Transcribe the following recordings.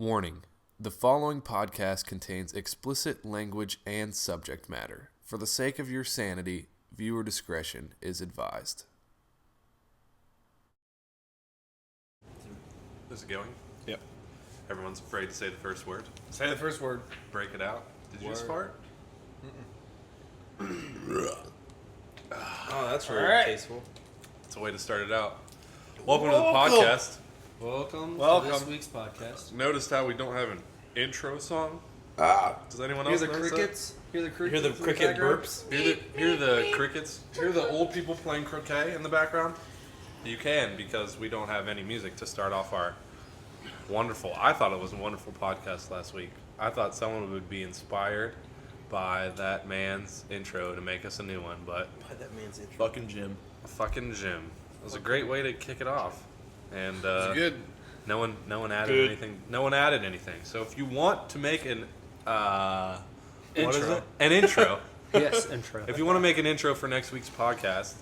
Warning: the following podcast contains explicit language and subject matter. For the sake of your sanity, viewer discretion is advised. Is it going? Yep. Everyone's afraid to say the first word. Say the first word. Break it out. Did you just fart? Oh, that's really tasteful. It's a way to start it out. Welcome to the podcast. Welcome to this week's podcast. Noticed how we don't have an intro song? Does anyone Hear else the notice crickets. Hear the crickets. Hear the cricket burps. that? Hear the crickets? Hear the old people playing croquet in the background? You can, because we don't have any music to start off our wonderful... I thought it was a wonderful podcast last week. I thought someone would be inspired by that man's intro to make us a new one, but... By that man's intro. Fucking Jim. Fucking Jim. It was a great way to kick it off. And It's good. no one added anything. No one added anything. So if you want to make an what is Intro. it? An intro. Yes, intro. If you want to make an intro for next week's podcast,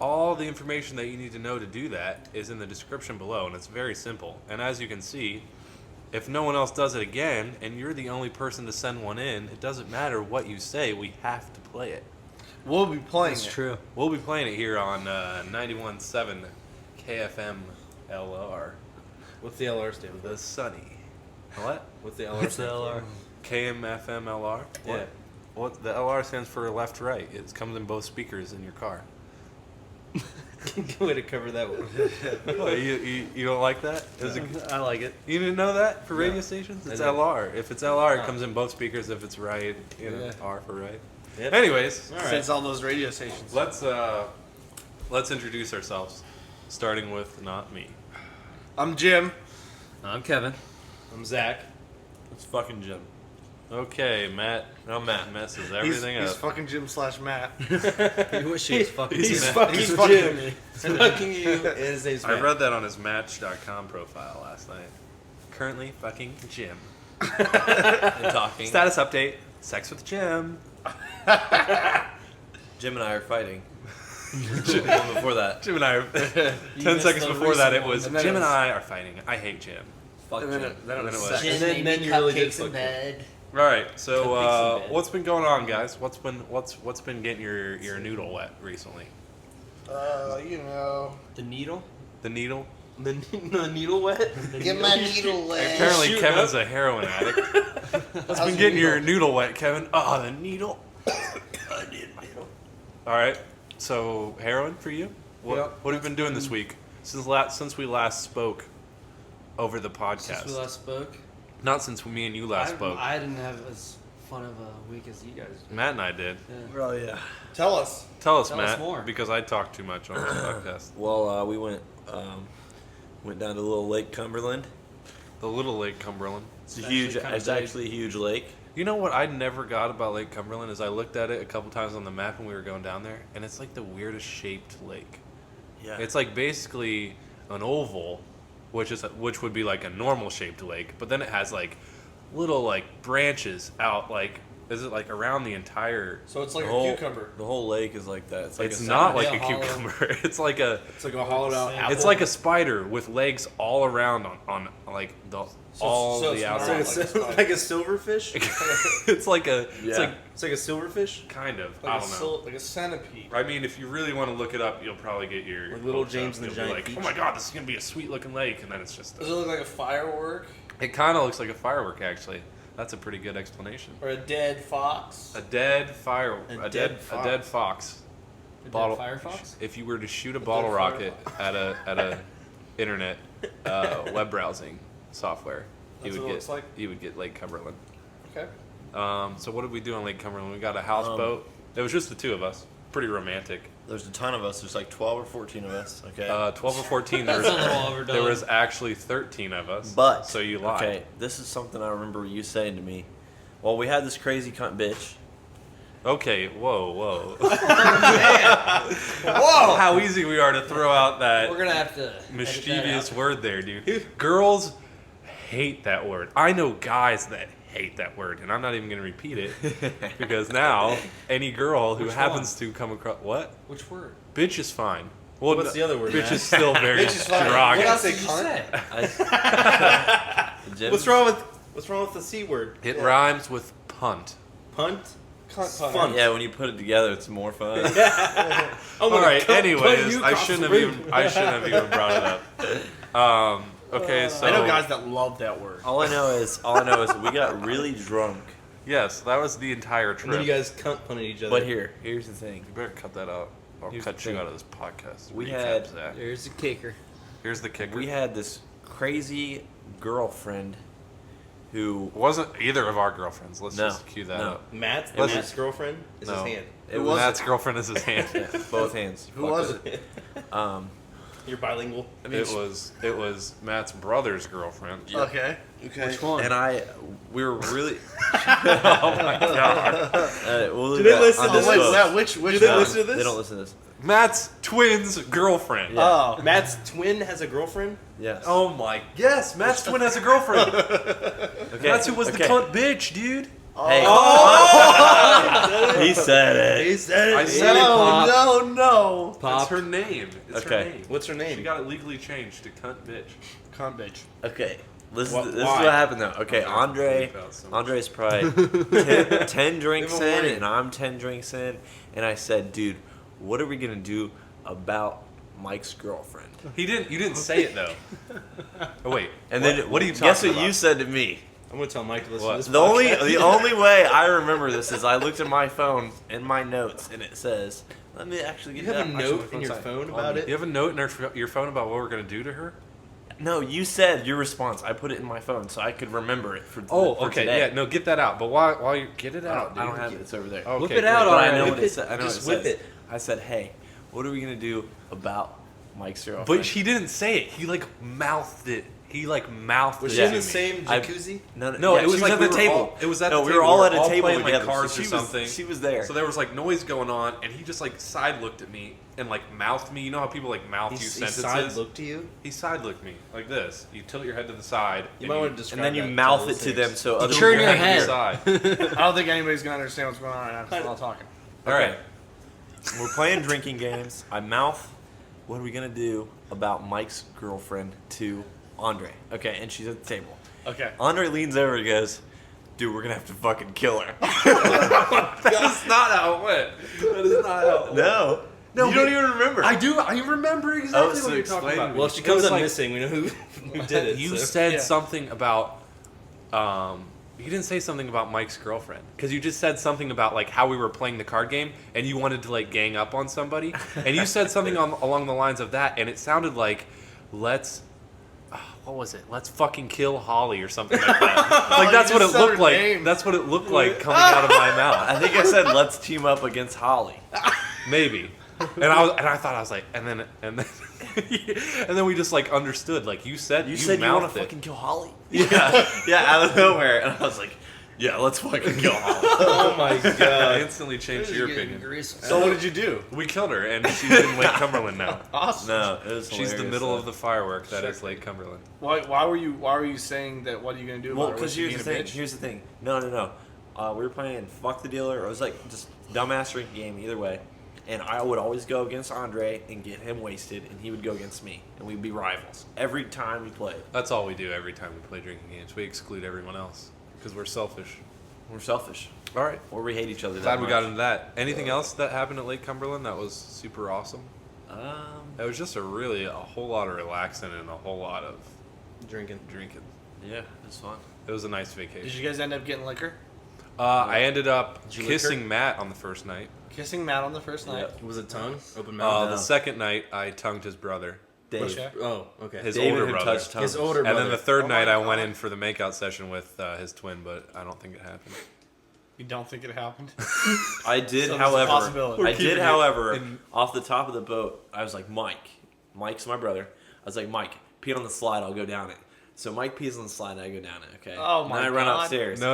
all the information that you need to know to do that is in the description below, and it's very simple. And as you can see, if no one else does it again, and you're the only person to send one in, it doesn't matter what you say. We have to play it. We'll be playing That's it. true. We'll be playing it here on 91.7 KFM LR. What's the LR stand for? The Sunny. What? What's the LR What's stand the LR? KMFM LR? Yeah. What? The LR stands for left right. It comes in both speakers in your car. Good way to cover that one. What, you don't like that? I like it. You didn't know that for radio stations? It's I didn't. LR. If it's LR, it comes in both speakers. If it's right, Yeah. R for right. Yep. Anyways, Since all those radio stations. let's introduce ourselves, starting with not me. I'm Jim. I'm Kevin. I'm Zach. It's fucking Jim. Okay, Matt. I'm Matt. Messes everything He's up. fucking Jim / Matt. You wish he was fucking He's Jim. fucking He's fucking Jim. me. Fucking you is his I read that on his Match.com profile last night. Currently fucking Jim. and talking. Status update. Sex with Jim. Jim and I are fighting. Before that. Jim and I. 10 missed seconds the before that, recent it was one. And then Jim it and was- I are fighting. I hate Jim. Fuck And Jim. then it was sex. And then you really did cupcakes fuck in bed. All right. So Cupcakes in bed. what's been going on, guys? What's been getting your noodle wet recently? You know. The needle? The needle. The needle wet? Get my needle wet. Apparently, shoot Kevin's a heroin addict. What's been getting your noodle wet, Kevin? Oh, the needle. I need needle. All right. So heroin for you? What Yep. What have you been doing this week since we last spoke over the podcast? Since we last spoke, Not since me and you last spoke. I didn't have as fun of a week as you guys did. Matt and I did. Yeah. Oh, yeah. Tell us. Tell us, Tell Matt, us more. because I talk too much on this podcast. Well, we went down to Little Lake Cumberland. The Little Lake Cumberland. It's a Actually huge. kinda It's big. actually a huge lake. You know what I never got about Lake Cumberland is I looked at it a couple times on the map when we were going down there, and it's like the weirdest shaped lake. Yeah. It's like basically an oval, which would be like a normal shaped lake, but then it has like little like branches out. Like, is it like around the entire? So it's like the a whole, cucumber. The whole lake is like that. It's like It's a not salad. like a hollow. cucumber. It's like a. It's like a hollowed out apple. It's like a spider with legs all around on like all so the it's not outside. like a silverfish? It's like a. Yeah. It's like It's like a silverfish? kind of. like I a don't know. like a centipede. I mean, if you really want to look it up, you'll probably get your Like Little hopes James up. and the You'll be Giant like, Peach. oh my god, this is gonna be a sweet looking lake, and then it's just. Does it look like a firework It kind of looks like a firework, actually. That's a pretty good explanation. or a dead fox? A dead fire. A A dead dead fox. A dead fox. A Bottle. dead Firefox? If you were to shoot a bottle dead rocket at a internet web browsing software, That's you what would it get looks like? you would get Lake Cumberland. Okay. So what did we do on Lake Cumberland? We got a houseboat. It was just the two of us. Pretty romantic. There's a ton of us. There's like 12 or 14 of us. Okay. 12 or 14. There That's was, a little overdone. there was actually 13 of us. but so you lied. Okay, this is something I remember you saying to me. Well, we had this crazy cunt bitch. Okay, whoa. Whoa! How easy we are to throw out that We're gonna have to. mischievous word there, dude. Girls hate that word. I know guys that hate that word, and I'm not even going to repeat it because now any girl who Which happens to come across what Which word? bitch is fine. Well, What's the other word? Bitch Matt? is still very Bitch is fine. derogatory. What else did you say? What's wrong with the C word? It rhymes with punt. Punt? Cunt. Fun. Yeah, when you put it together, it's more fun. All right. put Anyways, you I across shouldn't the have even brought it up. Okay, so I know guys that love that word. All I know is we got really drunk. yes, that was the entire And trip. then you guys cunt punted each other. But here's the thing. You better cut that out. I'll Here's cut the you thing. out of this podcast. We Recap, had- Zach. There's a kicker. Here's the kicker. We had this crazy girlfriend who wasn't either of our girlfriends. Let's No, just cue that no. up. Matt's girlfriend is No. his hand. it was Matt's girlfriend is his hand. both hands. Who was it? You're bilingual. It was Matt's brother's girlfriend. Okay. Okay. Which one? And we were really. Oh my god. We'll Do leave they that listen to this? undisclosed. Yeah, which Do they one? listen to this? They don't listen to this. Matt's twin's girlfriend. Yeah. Oh. Matt's twin has a girlfriend? Yes. Oh my. Yes, Matt's twin has a girlfriend. okay. That's who was the okay. cunt bitch, dude. Hey. He said it. He said it. I said it, Pop. no. That's her name. It's Okay. her name. What's her name? She got it legally changed to cunt bitch. Cunt bitch. Okay. This Why? is what happened though. Okay, Okay, Andre. bleep out so much. Andre's probably 10 drinks Give him a in, warning. and I'm 10 drinks in, and I said, "Dude, what are we gonna do about Mike's girlfriend?" You didn't say it though. Oh wait. And what, then what are you talking guess what about? you said to me? I'm going to tell Mike to listen What? to this The only podcast. way I remember this is I looked at my phone in my notes, and it says, "Let me actually You get have that." a Actually, note my in your phone's phone on about me. it? You have a note in your phone about what we're gonna do to her? No, you said your response. I put it in my phone so I could remember it for. Oh, for okay. today. Yeah, no, get that out. But while you get it I out, don't, I dude. don't have it. It's over there. Okay, Whip it out great. But I already. know Whip what it it. said. I know Just what it whip says. it. I said, "Hey, what are we gonna do about Mike's girlfriend?" But he didn't say it. He mouthed it. He mouthed Was it. she in to the me. same I- jacuzzi? No, yeah, it was she like at we the were table. all- it was at no, the we table. were all We at were a all table playing, together. cards so or something. She was there. So there was noise going on, and he just side looked at me and mouthed me. You know how people mouth you He sentences? side looked to you? He side looked me like this. You tilt your head to the side. You and might want to describe and then you that mouth the it to them listeners. so other turn people your can head. hear. Side. I don't think anybody's gonna understand what's going on right now because we're all talking. All right. We're playing drinking games. I mouth, "What are we gonna do about Mike's girlfriend?" to Andre. Okay, and she's at the table. Okay. Andre leans over and goes, "Dude, we're gonna have to fucking kill her." That's not how it went. That is not how it went. No. No, you don't even remember. I do. I remember exactly so what you're talking explain about. to me. Well, if she It comes was up missing, we know who did it. You so. said Yeah. something about. You didn't say something about Mike's girlfriend because you just said something about how we were playing the card game and you wanted to gang up on somebody and you said something along the lines of that and it sounded like let's. What was it? Let's fucking kill Holly or something like that. That's what it just said looked her like. name. That's what it looked like coming out of my mouth. I think I said, "Let's team up against Holly." Maybe. And I thought I was and then and then we just understood. You said You said you want to mouthed it. fucking kill Holly. Yeah. Yeah, out of nowhere, and I was like, "Yeah, let's fucking kill Holly." Oh my I god. instantly changed your opinion. So what did you do? We killed her, and she's in Lake Cumberland now. Awesome. No, it was She's the hilarious, middle though. of the firework. That is Lake Cumberland. Why were you saying that? What are you gonna do? Well, about her? Was because she here's the being a thing. bitch? Here's the thing. No. We were playing Fuck the Dealer. It was just dumbass drinking game either way. And I would always go against Andre and get him wasted, and he would go against me, and we'd be rivals every time we played. That's all we do every time we play drinking games. We exclude everyone else because we're selfish. We're selfish, All right. or we hate each other. Glad that we got much. into that. Anything else that happened at Lake Cumberland that was super awesome? Um, It was just a whole lot of relaxing and a whole lot of Drinking. drinking. yeah, it was fun. It was a nice vacation. Did you guys end up getting liquor? I ended up Did you lick kissing her? Matt on the first night. Kissing Matt on the first night. Was it tongue? Open mouth? The second night, I tongued his brother, Dave, Okay. Oh, okay. his David older who brother. touched His tongues. older And brother. then the third Oh night, my I went God. in for the makeout session with his twin, but I don't think it happened. You don't think it happened? I did, So there's a however. possibility. I We're did, keeping it however, in- off the top of the boat, I was like, Mike's my brother. I was like, "Mike, pee on the slide. I'll go down it." So Mike pees on the slide, and I go down it. Okay. Oh, And my then I run God. upstairs. No.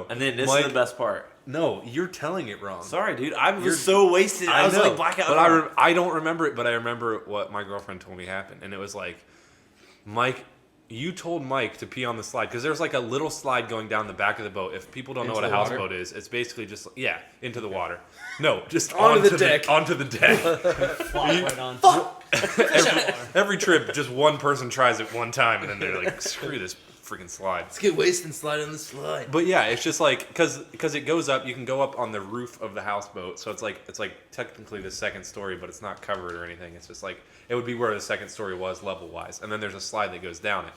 And then this Mike- is the best part. No, you're telling it wrong. Sorry, dude. I You're- was so wasted. I was know, like blackout. but I don't remember it. But I remember what my girlfriend told me happened, and it was Mike you told Mike to pee on the slide because there's like a little slide going down the back of the boat. If people don't know what a houseboat is, it's basically just into the water. No, just onto the deck. Onto the deck. Fly right on. Every trip, just one person tries it one time, and then they're like, "Screw this freaking slide." Let's get wasted and slide on the slide. But yeah, it's just like because it goes up. You can go up on the roof of the houseboat, so it's like technically the second story, but it's not covered or anything. It's just like it would be where the second story was level wise, and then there's a slide that goes down it,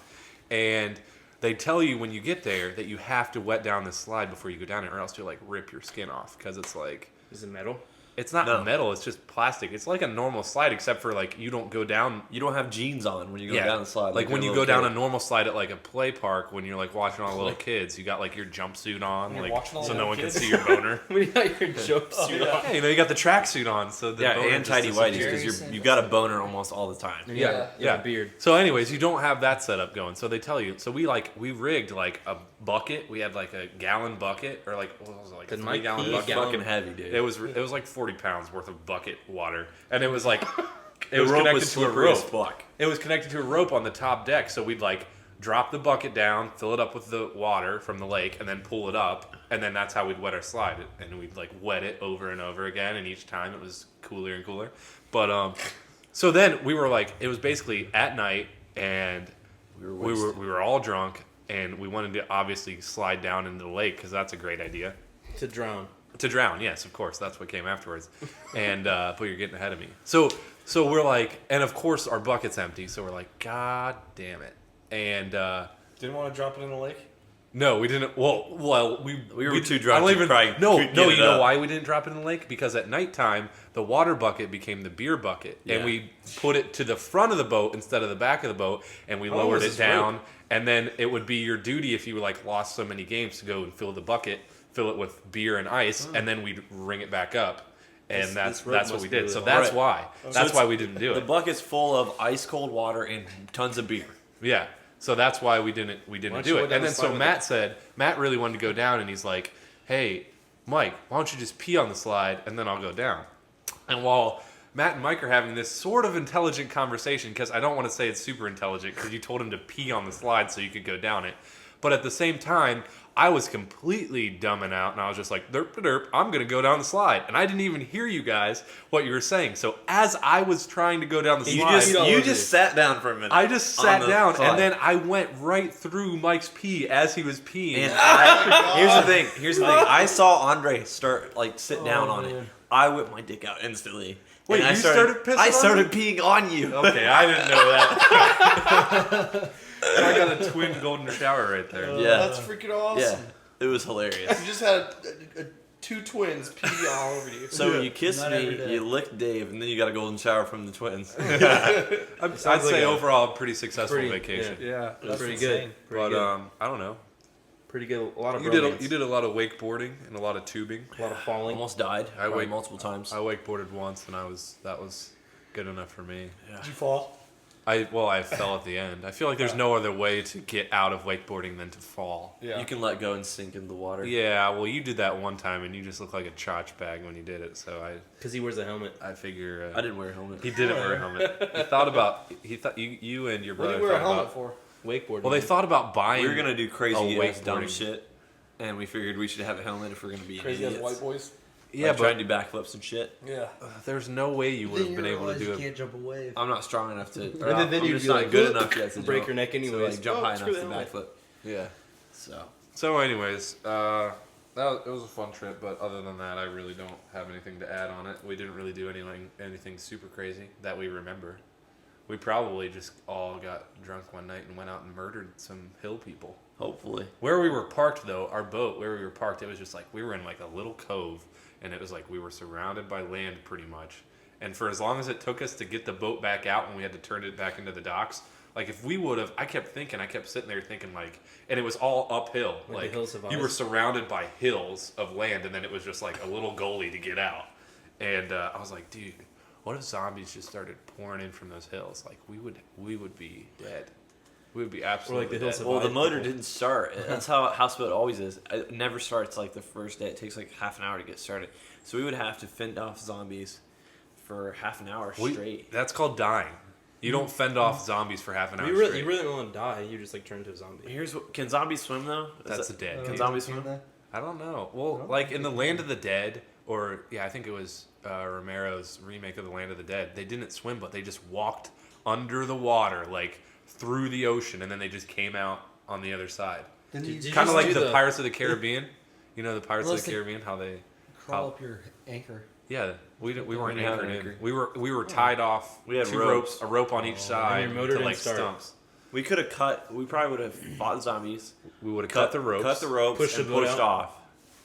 and they tell you when you get there that you have to wet down the slide before you go down it, or else you'll like rip your skin off because it's like Is it metal? it's not metal. It's just plastic. It's like a normal slide, except for like you don't go down. You don't have jeans on when you go down the slide. Like when you're you a go little down a kid. normal slide at like a play park when you're like watching all the little kids, you got like your jumpsuit on, You're like watching all so the no little one can kids? see your boner. We got your jumpsuit on. Yeah, you know you got the tracksuit on, so the boner and just tidy whities disappears. because you got a boner almost all the time. Yeah. A beard. So anyways, you don't have that setup going. So they tell you. So we rigged like a bucket. We had like a gallon bucket or like what was it, like a Did Mike 3-gallon pee? bucket. Fucking heavy, dude. It was like 40 pounds worth of bucket water, and it was like it the was rope connected was to a slippery as rope. fuck. It was connected to a rope on the top deck, so we'd like drop the bucket down, fill it up with the water from the lake, and then pull it up, and then that's how we'd wet our slide. And we'd like wet it over and over again, and each time it was cooler and cooler. But so then we were like, it was basically at night, and we were all drunk, and we wanted to obviously slide down into the lake because that's a great idea. To drown. To drown, yes, of course. That's what came afterwards. And but you're getting ahead of me. So we're like, and of course our bucket's empty. So we're like, God damn it. And Didn't want to drop it in the lake? no, we didn't. Well, we were too drunk I don't to even. probably No. get You it know up. why we didn't drop it in the lake? Because at nighttime the water bucket became the beer bucket, and we put it to the front of the boat instead of the back of the boat, and we lowered it down. And then it would be your duty if you like lost so many games to go and fill the bucket, fill it with beer and ice, and then we'd ring it back up. And that's rope what must we be did. really So long. that's Right. why. That's why we didn't do The it. bucket's full of ice cold water and tons of beer. Yeah. So that's why we didn't don't do you it. go down And the then slide so with Matt really wanted to go down, and he's like, "Hey, Mike, why don't you just pee on the slide and then I'll go down?" And while Matt and Mike are having this sort of intelligent conversation, because I don't want to say it's super intelligent, because you told him to pee on the slide so you could go down it. But at the same time, I was completely dumbing out, and I was just like, derp, derp, I'm going to go down the slide. And I didn't even hear you guys, what you were saying. So as I was trying to go down the slide, You just sat down for a minute. I just on sat the down, slide. and then I went right through Mike's pee as he was peeing. And here's the thing. I saw Andre start sit down on it. I whipped my dick out instantly. Wait, and I you started pissing I on started me? peeing on you. Okay, I didn't know that. I got a twin golden shower right there. Yeah. That's freaking awesome. Yeah, it was hilarious. You just had two twins pee all over you. So you kissed Not every me, day. you licked Dave, and then you got a golden shower from the twins. I'd say overall a pretty successful Pretty- vacation. Yeah, That's pretty insane. good. Pretty But good. I don't know. Pretty good. A lot of You did a lot of wakeboarding and a lot of tubing. a lot of falling. Almost died. I Probably wake- multiple times. I wakeboarded once, and that was good enough for me. Did you fall? I fell at the end. I feel like there's no other way to get out of wakeboarding than to fall. Yeah. You can let go and sink in the water. Yeah, well, you did that one time, and you just looked like a chotch bag when you did it. So Because he wears a helmet. I figure I didn't wear a helmet. he didn't wear a helmet. He thought you and your What brother. do you wear a thought helmet about- for? Wakeboarding. Well, they thought about buying. We were gonna do crazy a ass dumb wakeboarding. shit, and we figured we should have a helmet if we're gonna be Crazy ass idiots. white boys. Yeah, Try but and do backflips and shit. Yeah. there's no way you would have been able to do it. jump a wave. I'm not strong enough to. And then I'm you'd just be not like, good enough yet to break jump, your neck to anyways. jump high screw enough to the backflip. Yeah. So Anyways, it was a fun trip, but other than that, I really don't have anything to add on it. We didn't really do anything super crazy that we remember. We probably just all got drunk one night and went out and murdered some hill people. hopefully, Where we were parked, though, our boat, where we were parked, it was just like we were in like a little cove, and it was like we were surrounded by land pretty much. And for as long as it took us to get the boat back out when we had to turn it back into the docks, like if we would have, I kept sitting there thinking like, and it was all uphill. Like the hills of you were ice? surrounded by hills of land, and then it was just like a little gully to get out. And I was like, dude, what if zombies just started pouring in from those hills? Like we would be dead. We would be absolutely the hills dead. of well, the ice motor people. didn't start. That's how a houseboat always is. It never starts like the first day. It takes like half an hour to get started. So we would have to fend off zombies for half an hour straight. That's called dying. You don't fend off zombies for half an hour You straight. really don't want to die. You just like turn into a zombie. Can zombies swim though? That's dead. Can zombies swim? I don't know. Well, like in the Land of the Dead, or I think it was Romero's remake of the Land of the Dead. They didn't swim, but they just walked under the water, like through the ocean, and then they just came out on the other side. Did you Kind of just like do the Pirates of the Caribbean. You know the Pirates of the Caribbean, how they crawl up your anchor. Yeah, we weren't didn't have anchored an in. anchor. We were tied off. We had two ropes. a rope on each side your motor to didn't like start. stumps. We could have cut. We probably would have fought zombies. We would have cut the ropes. Cut the ropes. Pushed and the boat pushed out. off.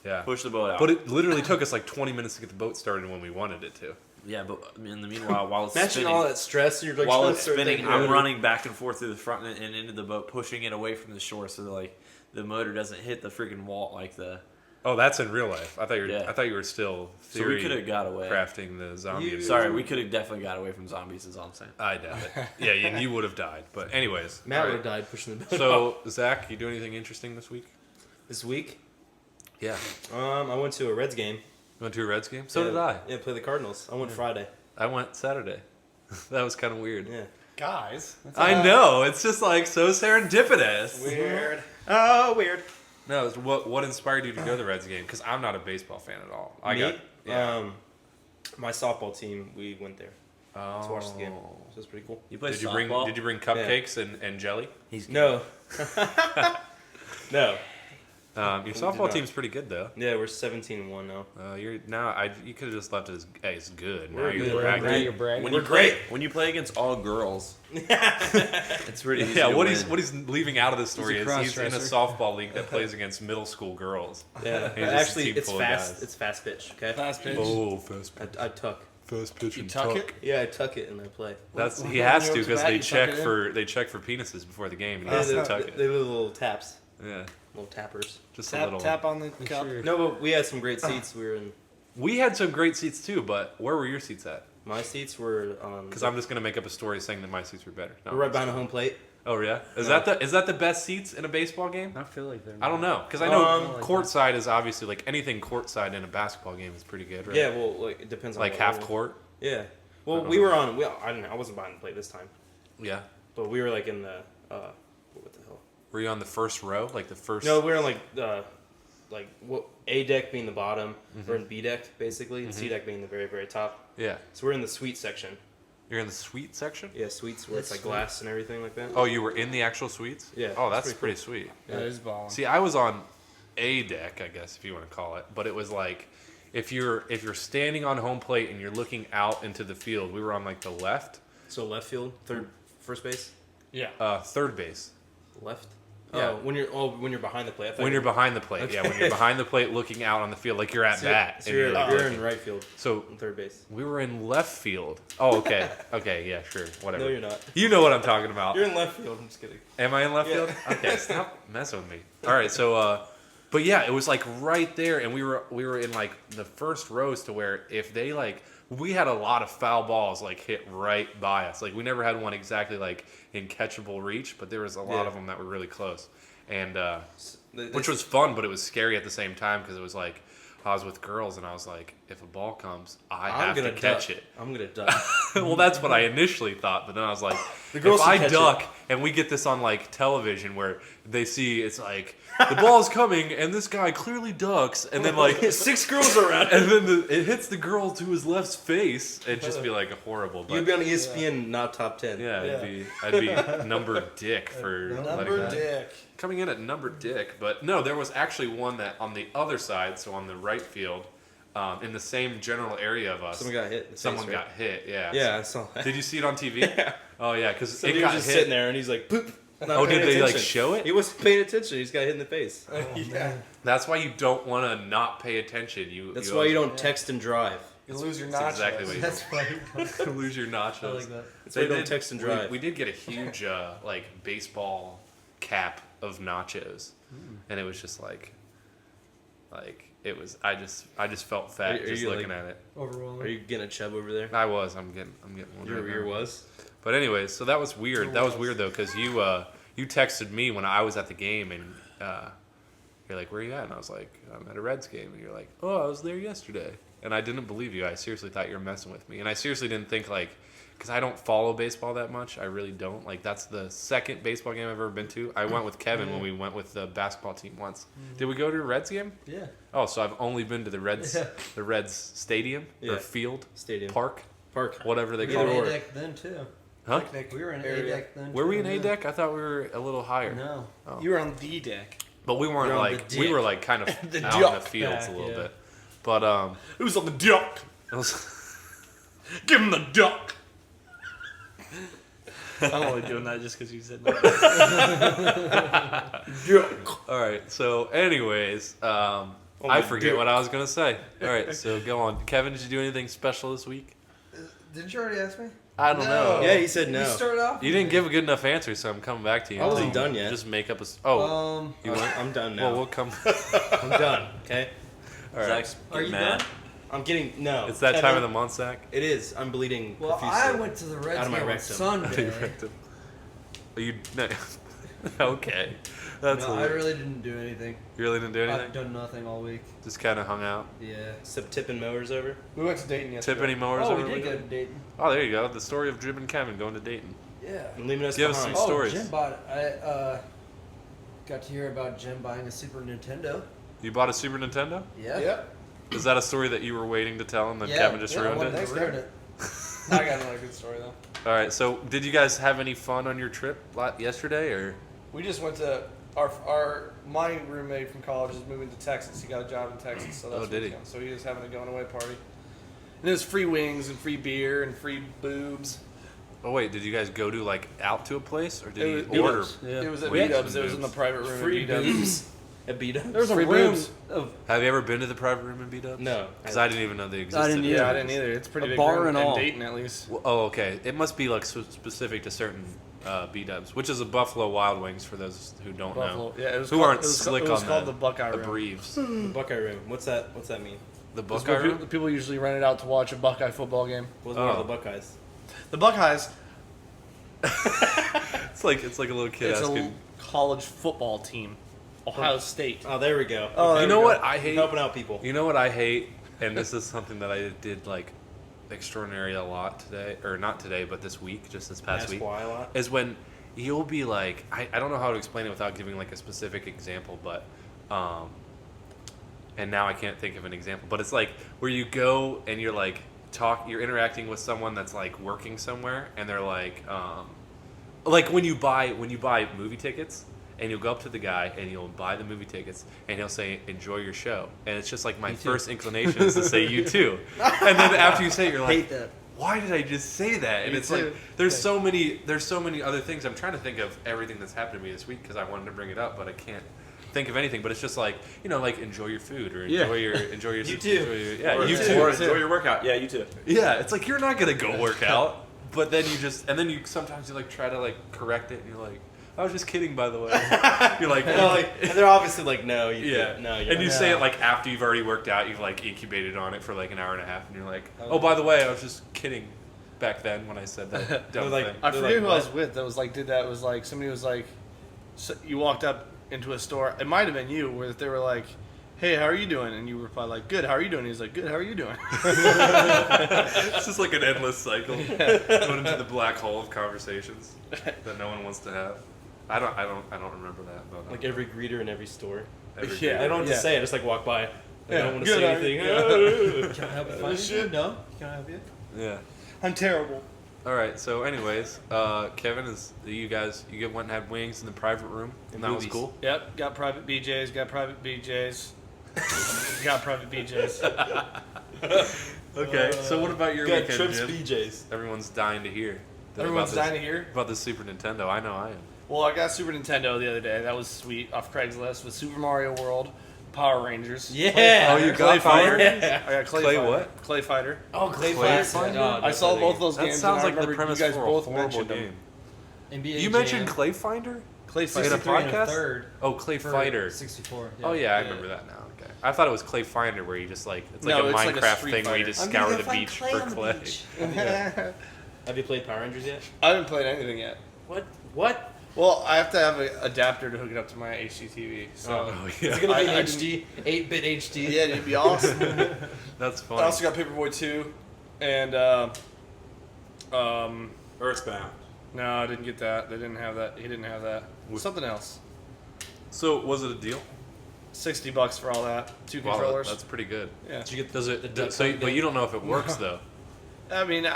Yeah, Push the boat out. but it literally took us like 20 minutes to get the boat started when we wanted it to. Yeah, but in the meanwhile, while it's Imagine spinning, all that stress. You're like while trying it's to start spinning, thinking I'm about it. running back and forth through the front and into the boat, pushing it away from the shore so that, like the motor doesn't hit the freaking wall like the. Oh, that's in real life. I thought you were. Yeah. I thought you were still So we could have got away. crafting the zombie. Sorry, we could have definitely got away from zombies. Is all I'm saying. I doubt it. Yeah, and you would have died. But anyways, Matt all would have right. died pushing the boat. So Zach, you do anything interesting this week? This week, Yeah. I went to a Reds game. You went to a Reds game? So Yeah, did I. Yeah, play the Cardinals. I went Friday. I went Saturday. That was kind of weird. Yeah. Guys. I know. It's just like so serendipitous. Weird. Oh, weird. No, it's what inspired you to go to the Reds game? Because I'm not a baseball fan at all. Me? Yeah. My softball team, we went there to watch the game. Oh. So it's pretty cool. You play Did you softball? bring cupcakes and jelly? He's No. No. Your softball not. team's pretty good though. Yeah, we're 17-1 now. You could have just left it as hey, it's good. We're Now you're good. bragging. Now you're bragging. When you play, when you play against all girls, it's pretty easy. Yeah, to what win. he's leaving out of the story He's a is he's in a cross-dresser. softball league that plays against middle school girls. Yeah. He's just a Actually, team it's full of fast. guys. It's fast pitch. Okay. Fast pitch. Oh, fast I tuck. pitch You tuck it? Yeah, I tuck it and I play. That's When he has you're to up to because bat, they you tuck check it in? for penises before the game and he Yeah, has to they, tuck they it. do little taps, Yeah, little tappers. just a Tap, little. tap on the Make cup. sure- No, but we had some great seats. We were in. We had some great seats too, but where were your seats at? My seats were on. Because I'm just gonna make up a story saying that my seats were better. No, We're right behind the home plate. Oh yeah, is No. that the best seats in a baseball game? I feel like they're. I don't know because I know Um, courtside is obviously like anything courtside in a basketball game is pretty good, right? Yeah, well, like it depends on like what half level. court. Yeah. Well, don't we know. were on. I wasn't behind the plate this time, Yeah. but we were like in the. What the hell? Were you on the first row, like the first? No, we were on like what A deck being the bottom, we're in B deck basically, and C deck being the very very top. Yeah. So we're in the suite section. You're in the suite section. Yeah, suites where it's like glass and everything like that. Oh, you were in the actual suites. Yeah, Oh, it's that's pretty pretty sweet. That is balling. See, I was on A deck, I guess if you want to call it, but it was like if you're standing on home plate and you're looking out into the field, we were on like the left, So left field, first base, Yeah. third base. left. Yeah. Oh, when you're behind the plate. I thought When you you're were- behind the plate, yeah, when Okay. you're behind the plate looking out on the field, like you're at So bat. So and you're, like, you're looking. in right field, So and third base. we were in left field. Oh, okay, okay, yeah, sure, whatever. No, you're not. You know what I'm talking about. You're in left field. I'm just kidding. Am I in left Yeah. field? Okay, stop messing with me. All right, so, but yeah, it was like right there, and we were in like the first rows to where if they like, we had a lot of foul balls like hit right by us. Like we never had one exactly like in catchable reach, but there was a lot Yeah. of them that were really close, and They- which was fun, but it was scary at the same time because it was like I was with girls and I was like, if a ball comes, I I'm have gonna to catch duck. it. I'm gonna duck. Well, that's what I initially thought, but then I was like, girls if can I catch duck and we get this on like television where they see it's like the ball's coming and this guy clearly ducks and then like 6 girls around. and then it hits the girl to his left's face, it'd just be like horrible. But You'd be on ESPN, not top 10. yeah, I'd be number dick for letting Number that. dick. Coming in at number dick, but no, there was actually one that on the other side, so on the right field, in the same general area of us. Someone got hit. in the Someone face, got hit. Yeah. Yeah, I saw that. Did you see it on TV? Yeah. Oh yeah, because So it he got was just hit. sitting there and he's like, poop. Not Oh, paying did they like attention. show it? He wasn't paying attention. He just got hit in the face. Yeah. That's why you don't want to not pay attention. That's why you don't text and drive. You lose your That's nachos. exactly what you That's why you don't lose your nachos. I like that. That's why you don't text and drive. We did get a huge like baseball cap of nachos, and it was just like it was. I just felt fat Are just you, looking like- at it. Overwhelming. Are you getting a chub over there? I'm getting one. Your right ear now. was? But anyways, so that was weird. That was weird though, because you texted me when I was at the game, and you're like, "Where are you at?" And I was like, "I'm at a Reds game." And you're like, "Oh, I was there yesterday." And I didn't believe you. I seriously thought you were messing with me, and I seriously didn't think like, because I don't follow baseball that much. I really don't. Like, that's the second baseball game I've ever been to. I went with Kevin when we went with the basketball team once. Did we go to a Reds game? Yeah. Oh, so I've only been to the Reds, the Reds stadium or Yeah. field, Stadium. park, Park. whatever they We call were in it. A-deck then too. Huh? We were in Area. A-deck then. Were we too, in yeah. A-deck? I thought we were a little higher. No. You were on the deck. But we weren't You're on like the we dick. were like kind of The out in the duck. fields a little Yeah. bit. But It was on the duck. it was Give him the duck. I'm only doing that just because you said that. Duck. all right. So, anyways, I forget what I was gonna say. All right, so go on, Kevin. Did you do anything special this week? Didn't you already ask me? I don't know. Yeah, he said no. You started off. You didn't give a good enough answer, so I'm coming back to you. I wasn't until you done yet. Just make up a. Oh, you went. I'm done now. Well, we'll come. I'm done. Okay. All right. Zach's Are you mad. done? I'm getting no. It's that Kevin, time of the month, Zach. It is. I'm bleeding. Well, profusely. I went to the Reds Out of my game on rectum. Sunday. Are you? No. Okay. That's. No, I hilarious. really didn't do anything. You really didn't do anything. I've done nothing all week. Just kind of hung out. Yeah. Except tipping mowers over. We went to Dayton yesterday. Tip any mowers Oh, over we did the go to weekend? Dayton. Oh, there you go. The story of Jim and Kevin going to Dayton. Yeah. And leaving us Give us behind. some Oh, stories. Jim bought it. I got to hear about Jim buying a Super Nintendo. You bought a Super Nintendo? Yeah. Yep. Is that a story that you were waiting to tell and then Yeah, Kevin just yeah, I ruined wanted it? to ruin it. I got another good story though. All right. So, did you guys have any fun on your trip yesterday, or? We just went to my roommate from college is moving to Texas. He got a job in Texas, so that's Oh, did he? So he was having a going away party. And it was free wings and free beer and free boobs. Oh wait, did you guys go to like out to a place, or did It you was- order? Yeah. It was at Wings B-Dubs. and It was in the boobs. private room Free at B-Dubs. boobs. At B-Dubs? There was a Free room boobs. of Have you ever been to the private room in B-Dubs? No. Because I didn't even know they existed. I didn't either. Yeah, I didn't either. It's a pretty A big bar room and in all. Dayton at least. Well, oh, okay. It must be like specific to certain B-Dubs, which is a Buffalo Wild Wings for those who don't Buffalo. know. Yeah, it was Who called, aren't it was, slick it was on called the the Buckeye Room. Abbreves. The Buckeye Room. What's that mean? The It's Buckeye where Room? people usually rent it out to watch a Buckeye football game. What's one of Oh. the Buckeyes? The Buckeyes, It's like a little kid it's asking. a college football team. Ohio State. Oh, there we go. Oh, You there know we what go. I hate? Helping out people. You know what I hate, and this is something that I did like extraordinary a lot today, or not today, but this week, just this past Ask week, why a lot. is when you'll be like, I don't know how to explain it without giving like a specific example, but and now I can't think of an example, but it's like where you go and you're like you're interacting with someone that's like working somewhere, and they're like when you buy movie tickets. And you'll go up to the guy and you'll buy the movie tickets and he'll say, "Enjoy your show." And it's just like my first inclination is to say, "You too." And then after you say it, you're like, hate that. "Why did I just say that?" And Me it's too. like there's so many other things. I'm trying to think of everything that's happened to me this week because I wanted to bring it up, but I can't think of anything. But it's just like like enjoy your food or enjoy your You too. you too. Or enjoy your workout. Yeah, you too. Yeah, it's like you're not gonna go work out, but then you sometimes you like try to like correct it and you're like, "I was just kidding, by the way." You're like, And they're obviously like, no, you yeah, didn't. No, and you say it like after you've already worked out, you've like incubated on it for like an hour and a half, and you're like, "Oh, by the way, I was just kidding." Back then, when I said that dumb like- thing. I They're forget like, who I was what? with that was like did that. It was like somebody was like, so you walked up into a store. It might have been you, where they were like, "Hey, how are you doing?" And you replied like, "Good. How are you doing?" He's like, "Good. How are you doing?" It's just like an endless cycle, going into the black hole of conversations that no one wants to have. I don't remember that. But like every greeter in every store. every yeah, day. I don't want to Yeah. say. I just like walk by. Like, I don't want to Good, say how are anything. you? Can I help you find it? No. Can I help you? Yeah. I'm terrible. All right. So, anyways, Kevin, you went and had wings in the private room, and that was movies. cool. Yep. Got private BJ's. Got private BJ's. Got private BJ's. Okay. So, what about your Got weekend, Trips Jim? BJ's. Everyone's dying to hear. Everyone's about this- dying to hear. about the Super Nintendo. I know I am. Well, I got Super Nintendo the other day. That was sweet off Craigslist with Super Mario World, Power Rangers. Yeah. Oh, you got Clay Fighter. Yeah. I got Clay Clay Fighter. what? Clay Fighter. Oh, Clay Clay Fighter. Fighter? I saw both those That games. sounds and I like the remember premise you guys for a both horrible mentioned game. them. NBA You Jam. mentioned Clay Finder? Clay In a 63 Fighter. and a podcast? third Oh, Clay for Fighter. 64. Oh yeah, I remember that now. Okay, I thought it was Clay Finder, where you just like it's like No, a it's like a Minecraft Street thing where you Fighter. just I'm gonna scour go the find beach clay for on the clay. beach. Have you played Power Rangers yet? I haven't played anything yet. What? Well, I have to have an adapter to hook it up to my HDTV. So Oh Is yeah, it gonna be I- HD, 8-bit HD? yeah, it'd be awesome. that's I funny. also got Paperboy 2, and Earthbound. No, I didn't get that. They didn't have that. He didn't have that. Something else. So was it a deal? $60 for all that. 2 Wow, controllers. that's pretty good. Yeah. Did you get Does the it? duck So, hunt but deal? you don't know if it works though. I mean, no.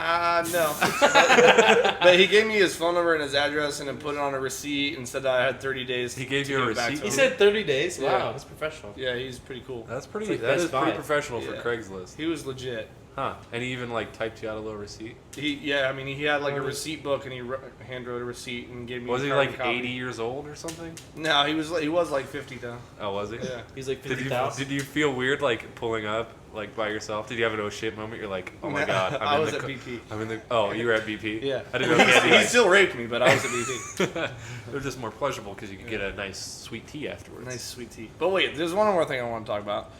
But he gave me his phone number and his address and then put it on a receipt and said that I had 30 days. He gave to you a give it back receipt? to He him. said 30 days. Wow, Yeah. that's professional. Yeah, he's pretty cool. That's pretty. It's like That Best is pretty Buy. professional for Yeah. Craigslist. He was legit. Huh? And he even like typed you out a little receipt. He had like a receipt book and he hand wrote a receipt and gave me. Was a he carbon like copy. 80 years old or something? No, he was like 50 though. Oh, was he? Yeah. He's like Did you 50,000. did you feel weird like pulling up like by yourself? Did you have an oh shit moment? You're like, oh my No, god, I in was the at co- BP. I'm in the. Oh, you were at BP. Yeah. I didn't know. He still raped me, but I was at BP. They're just more pleasurable because you could get a nice sweet tea afterwards. Nice sweet tea. But wait, there's one more thing I want to talk about.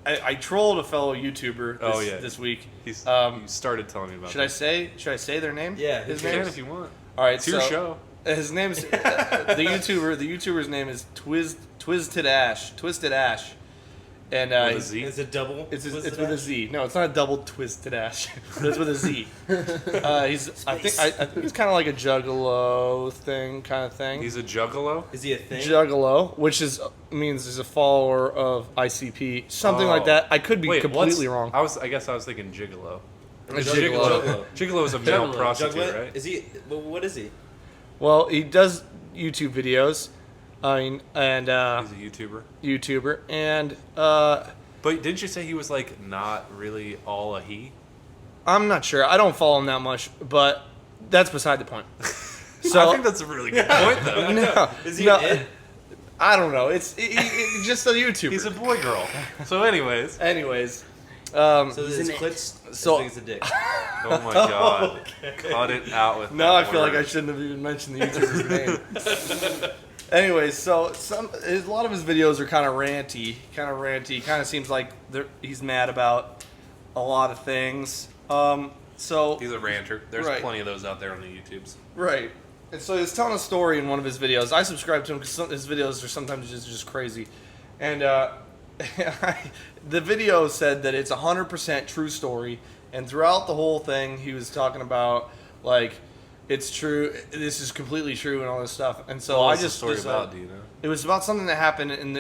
I trolled a fellow YouTuber this week. He's, Um, you started telling me about. Should I say their name? Yeah, his You name. can if you want. All right, It's your show. His name's the YouTuber's name is Twisted Ash, and With a Z? Is it double? It's Was with it a Z. No, it's not a double Twisted Ash, but it's with a Z. I think he's kind of like a Juggalo kind of thing. He's a juggalo. Is he a thing? Juggalo, which means he's a follower of ICP, something like Oh. that. I could be Wait, completely wrong. I guess I was thinking gigolo. A Gigolo. gigolo. Gigolo is a male Juggalo. prostitute, Juggalo? right? Is he? Well, what is he? Well, he does YouTube videos. I mean, and He's a YouTuber. YouTuber, and But didn't you say he was like not really all a he? I'm not sure. I don't follow him that much, but that's beside the point. So I think that's a really good point, though. no, Is he no, an it? I don't know. It's just a YouTuber. He's a boy girl. So, anyways. Anyways, So He's his an it. clits So- as big as a dick. Oh my god. Cut it out with now that I feel like I word. shouldn't have even mentioned the YouTuber's name. Anyways, so a lot of his videos are kind of ranty. Kind of seems like he's mad about a lot of things. So He's a ranter. There's Right. plenty of those out there on the YouTubes. right, and so he's telling a story in one of his videos. I subscribe to him because his videos are sometimes just crazy, and the video said that it's 100% true story. And throughout the whole thing, he was talking about like it's true. This is completely true and all this stuff. And so What I was just the story decided- about, do you know? It was about something that happened in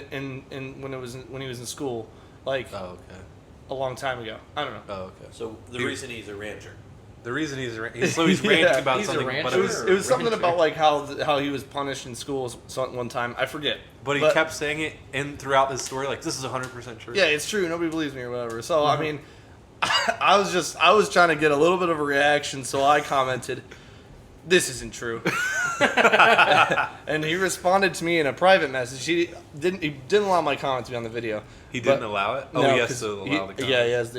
when he was in school, like Oh, okay. a long time ago. I don't know. Oh, okay. So the He- reason he's a rancher. The reason he's ranting Yeah, about he's a something, but rancher. It was something about like how he was punished in school one time. I forget. but he kept saying it in throughout this story, like this is 100% true. Yeah, it's true. Nobody believes me or whatever. So I mean, I was trying to get a little bit of a reaction, so I commented, "This isn't true," and he responded to me in a private message. He didn't allow my comment to be on the video. He didn't But- allow it. Oh, No, he has 'cause to allow the comment. Yeah, he has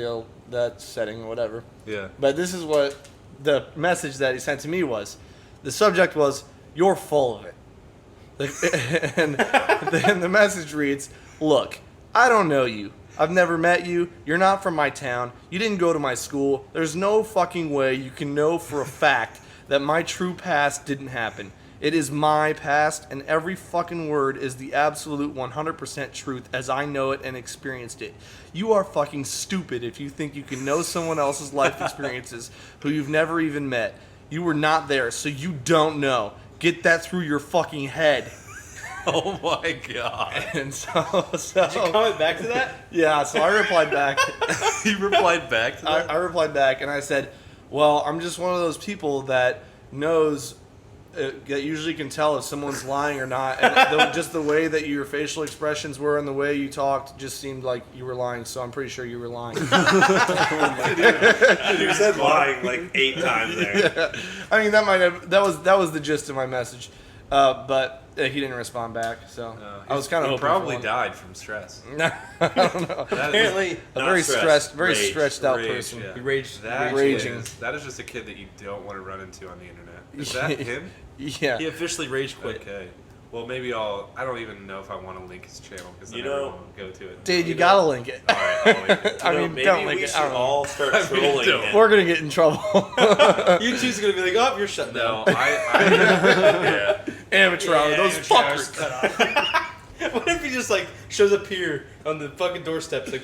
that setting or whatever. Yeah. But this is what the message that he sent to me was. The subject was, "You're full of it." And then the message reads, "Look, I don't know you. I've never met you. You're not from my town. You didn't go to my school. There's no fucking way you can know for a fact that my true past didn't happen. It is my past, and every fucking word is the absolute 100% truth as I know it and experienced it. You are fucking stupid if you think you can know someone else's life experiences who you've never even met. You were not there, so you don't know. Get that through your fucking head." Oh my god. And so Did you comment back to that? yeah, so I replied back. He replied back to that. I replied back and I said, "Well, I'm just one of those people that knows, that usually can tell if someone's lying or not. And just the way that your facial expressions were and the way you talked just seemed like you were lying. So I'm pretty sure you were lying." You said lying like 8 times there. I mean, that was the gist of my message, but he didn't respond back. So I was kind of He hoping probably for died from stress. one. I don't know. Apparently, A Not very stressed, very rage. stretched out Rage, person. yeah. he raged. That Raging. that is just a kid that you don't want to run into on the internet. Is that him? Yeah. He officially rage quit. Okay. Well, maybe I don't even know if I want to link his channel because You then know- everyone will go to it. Dude, you gotta link it. All right, I'll link it. I You know, mean, maybe don't link we it. should I don't know. all start trolling don't. him. We're gonna get in trouble. You two's gonna be like, "Oh, you're shut No, down." yeah. Amateur hour, those fuckers. Cut off. What if he just like shows up here on the fucking doorsteps like?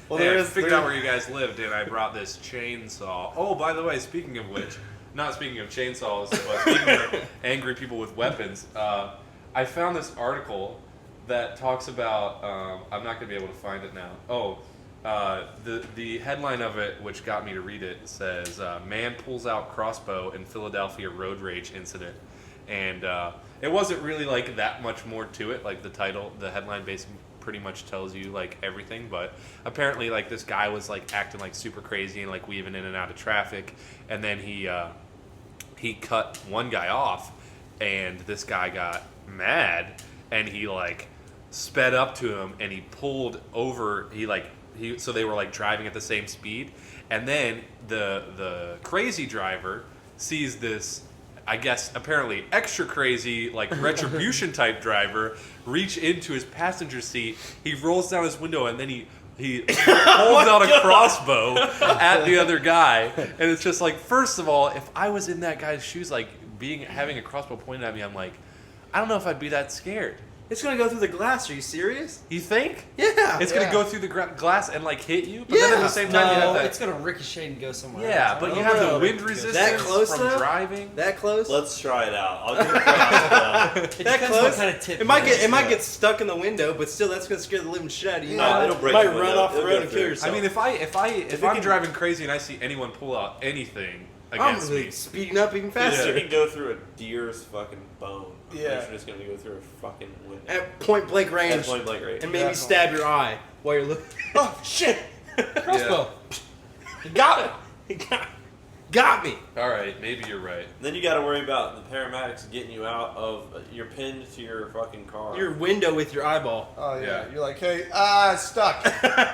Well, Hey, there I is. figured out where you guys lived, and I brought this chainsaw. Oh, by the way, speaking of which, not speaking of chainsaws, but speaking of angry people with weapons, I found this article that talks about. I'm not going to be able to find it now. Oh, the headline of it, which got me to read it, says "Man pulls out crossbow in Philadelphia road rage incident," and it wasn't really like that much more to it. Like the headline basically pretty much tells you like everything, but apparently like this guy was like acting like super crazy and like weaving in and out of traffic, and then he cut one guy off, and this guy got mad, and he like sped up to him, and he pulled over. So they were like driving at the same speed, and then the crazy driver sees this, I guess apparently extra crazy like retribution type driver reach into his passenger seat. He rolls down his window, and then he holds out a crossbow at the other guy, and it's just like, first of all, if I was in that guy's shoes, like having a crossbow pointed at me, I'm like, I don't know if I'd be that scared. It's gonna go through the glass. Are you serious? You think? Yeah. It's gonna go through the glass and like hit you, but then at the same time you have that. It's gonna ricochet and go somewhere. Yeah, else. but I you don't have know. the wind resistance That close, from though? driving. That close? Let's try it out. I'll give it a It crossbow. depends close? what kind of tip. It might you get use. get stuck in the window, but still, that's gonna scare the living shit out of you. No, it'll break might the run window. off the It'll road go and through. kill yourself. I mean, if it I'm can- driving crazy and I see anyone pull out anything I'm against me, speeding up even You faster. can go through a deer's fucking bone. I'm Yeah. pretty sure it's gonna go through a fucking window. At point blank At range, point blank range. and maybe stab your eye while you're looking. Oh shit! Crossbow. He got me. He got me. all right, maybe you're right. Then you got to worry about the paramedics getting you out of. You're pinned to your fucking car. Your window with your eyeball. Oh yeah. Yeah. You're like, hey, stuck.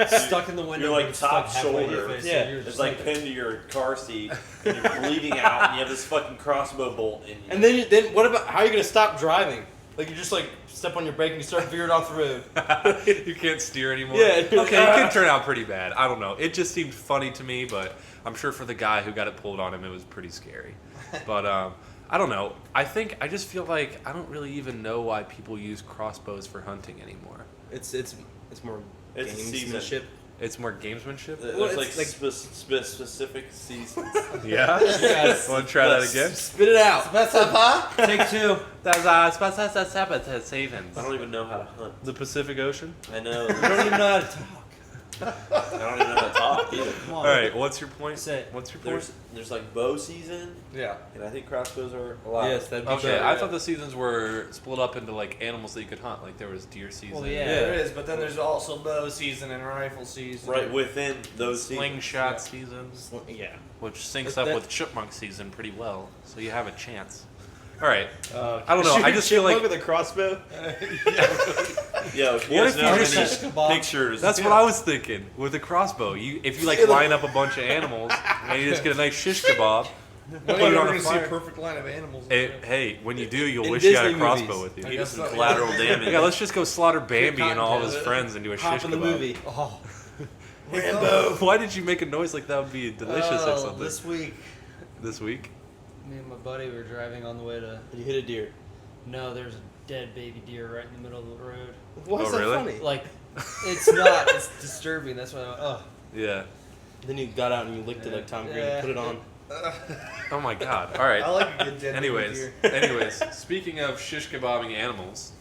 Stuck in the window. You're like but top stuck halfway shoulder. in, so Yeah. you're It's just like pinned to your car seat, and you're bleeding out, and you have this fucking crossbow bolt in you. And then what about how are you gonna stop driving? Like you just like step on your brake and you start veering off the road. You can't steer anymore. Yeah. Okay, it can turn out pretty bad. I don't know. It just seemed funny to me, but I'm sure for the guy who got it pulled on him, it was pretty scary. But I don't know. I just feel like I don't really even know why people use crossbows for hunting anymore. It's more It's a season. gamesmanship. It's more gamesmanship. There's Well, like, it's like- specific seasons. Yeah. Yes. Want to try that again? Spit it out. Take two. That's savings. I don't even know how to hunt. The Pacific Ocean. I know. You don't even know how to talk. I don't even know how to talk either. Come All on. right. What's your point? Say it. What's your point? There's like bow season, Yeah. and I think crossbows are allowed. Yes, that'd be Okay, better. I thought the seasons were split up into like animals that you could hunt. Like there was deer season, Well, yeah. There is, but then there's also bow season and rifle season. Right within those seasons. slingshot seasons, Yeah. which syncs But up that- with chipmunk season pretty well. So you have a chance. All right. I I don't know. I just feel like with a crossbow. Yeah, if you What guys if know you how just- many shish kebab? pictures. that's what I was thinking with a crossbow. If you like line up a bunch of animals and you just get a nice shish kebab, When put are it you on going a to see a fire. perfect line of animals? Hey, when you do, you'll In wish you had a Disney crossbow movies. with you. He guess some so, yeah. collateral damage. Yeah, let's just go slaughter Bambi and all of his content. friends and do a Hop shish in the kebab. movie. Oh. Rambo. Why did you make a noise like that would be delicious or something? This week, This week? me and my buddy were driving on the way to. You hit a deer. No, there's a dead baby deer right in the middle of the road. Why is Oh, that really? funny? Like, it's not. It's disturbing. That's why. Oh. Yeah. Then you got out and you licked it like Tom Green. Yeah. Put it on. Oh my god. All right. I like a good dead Anyways, deer. speaking of shish kebabbing animals,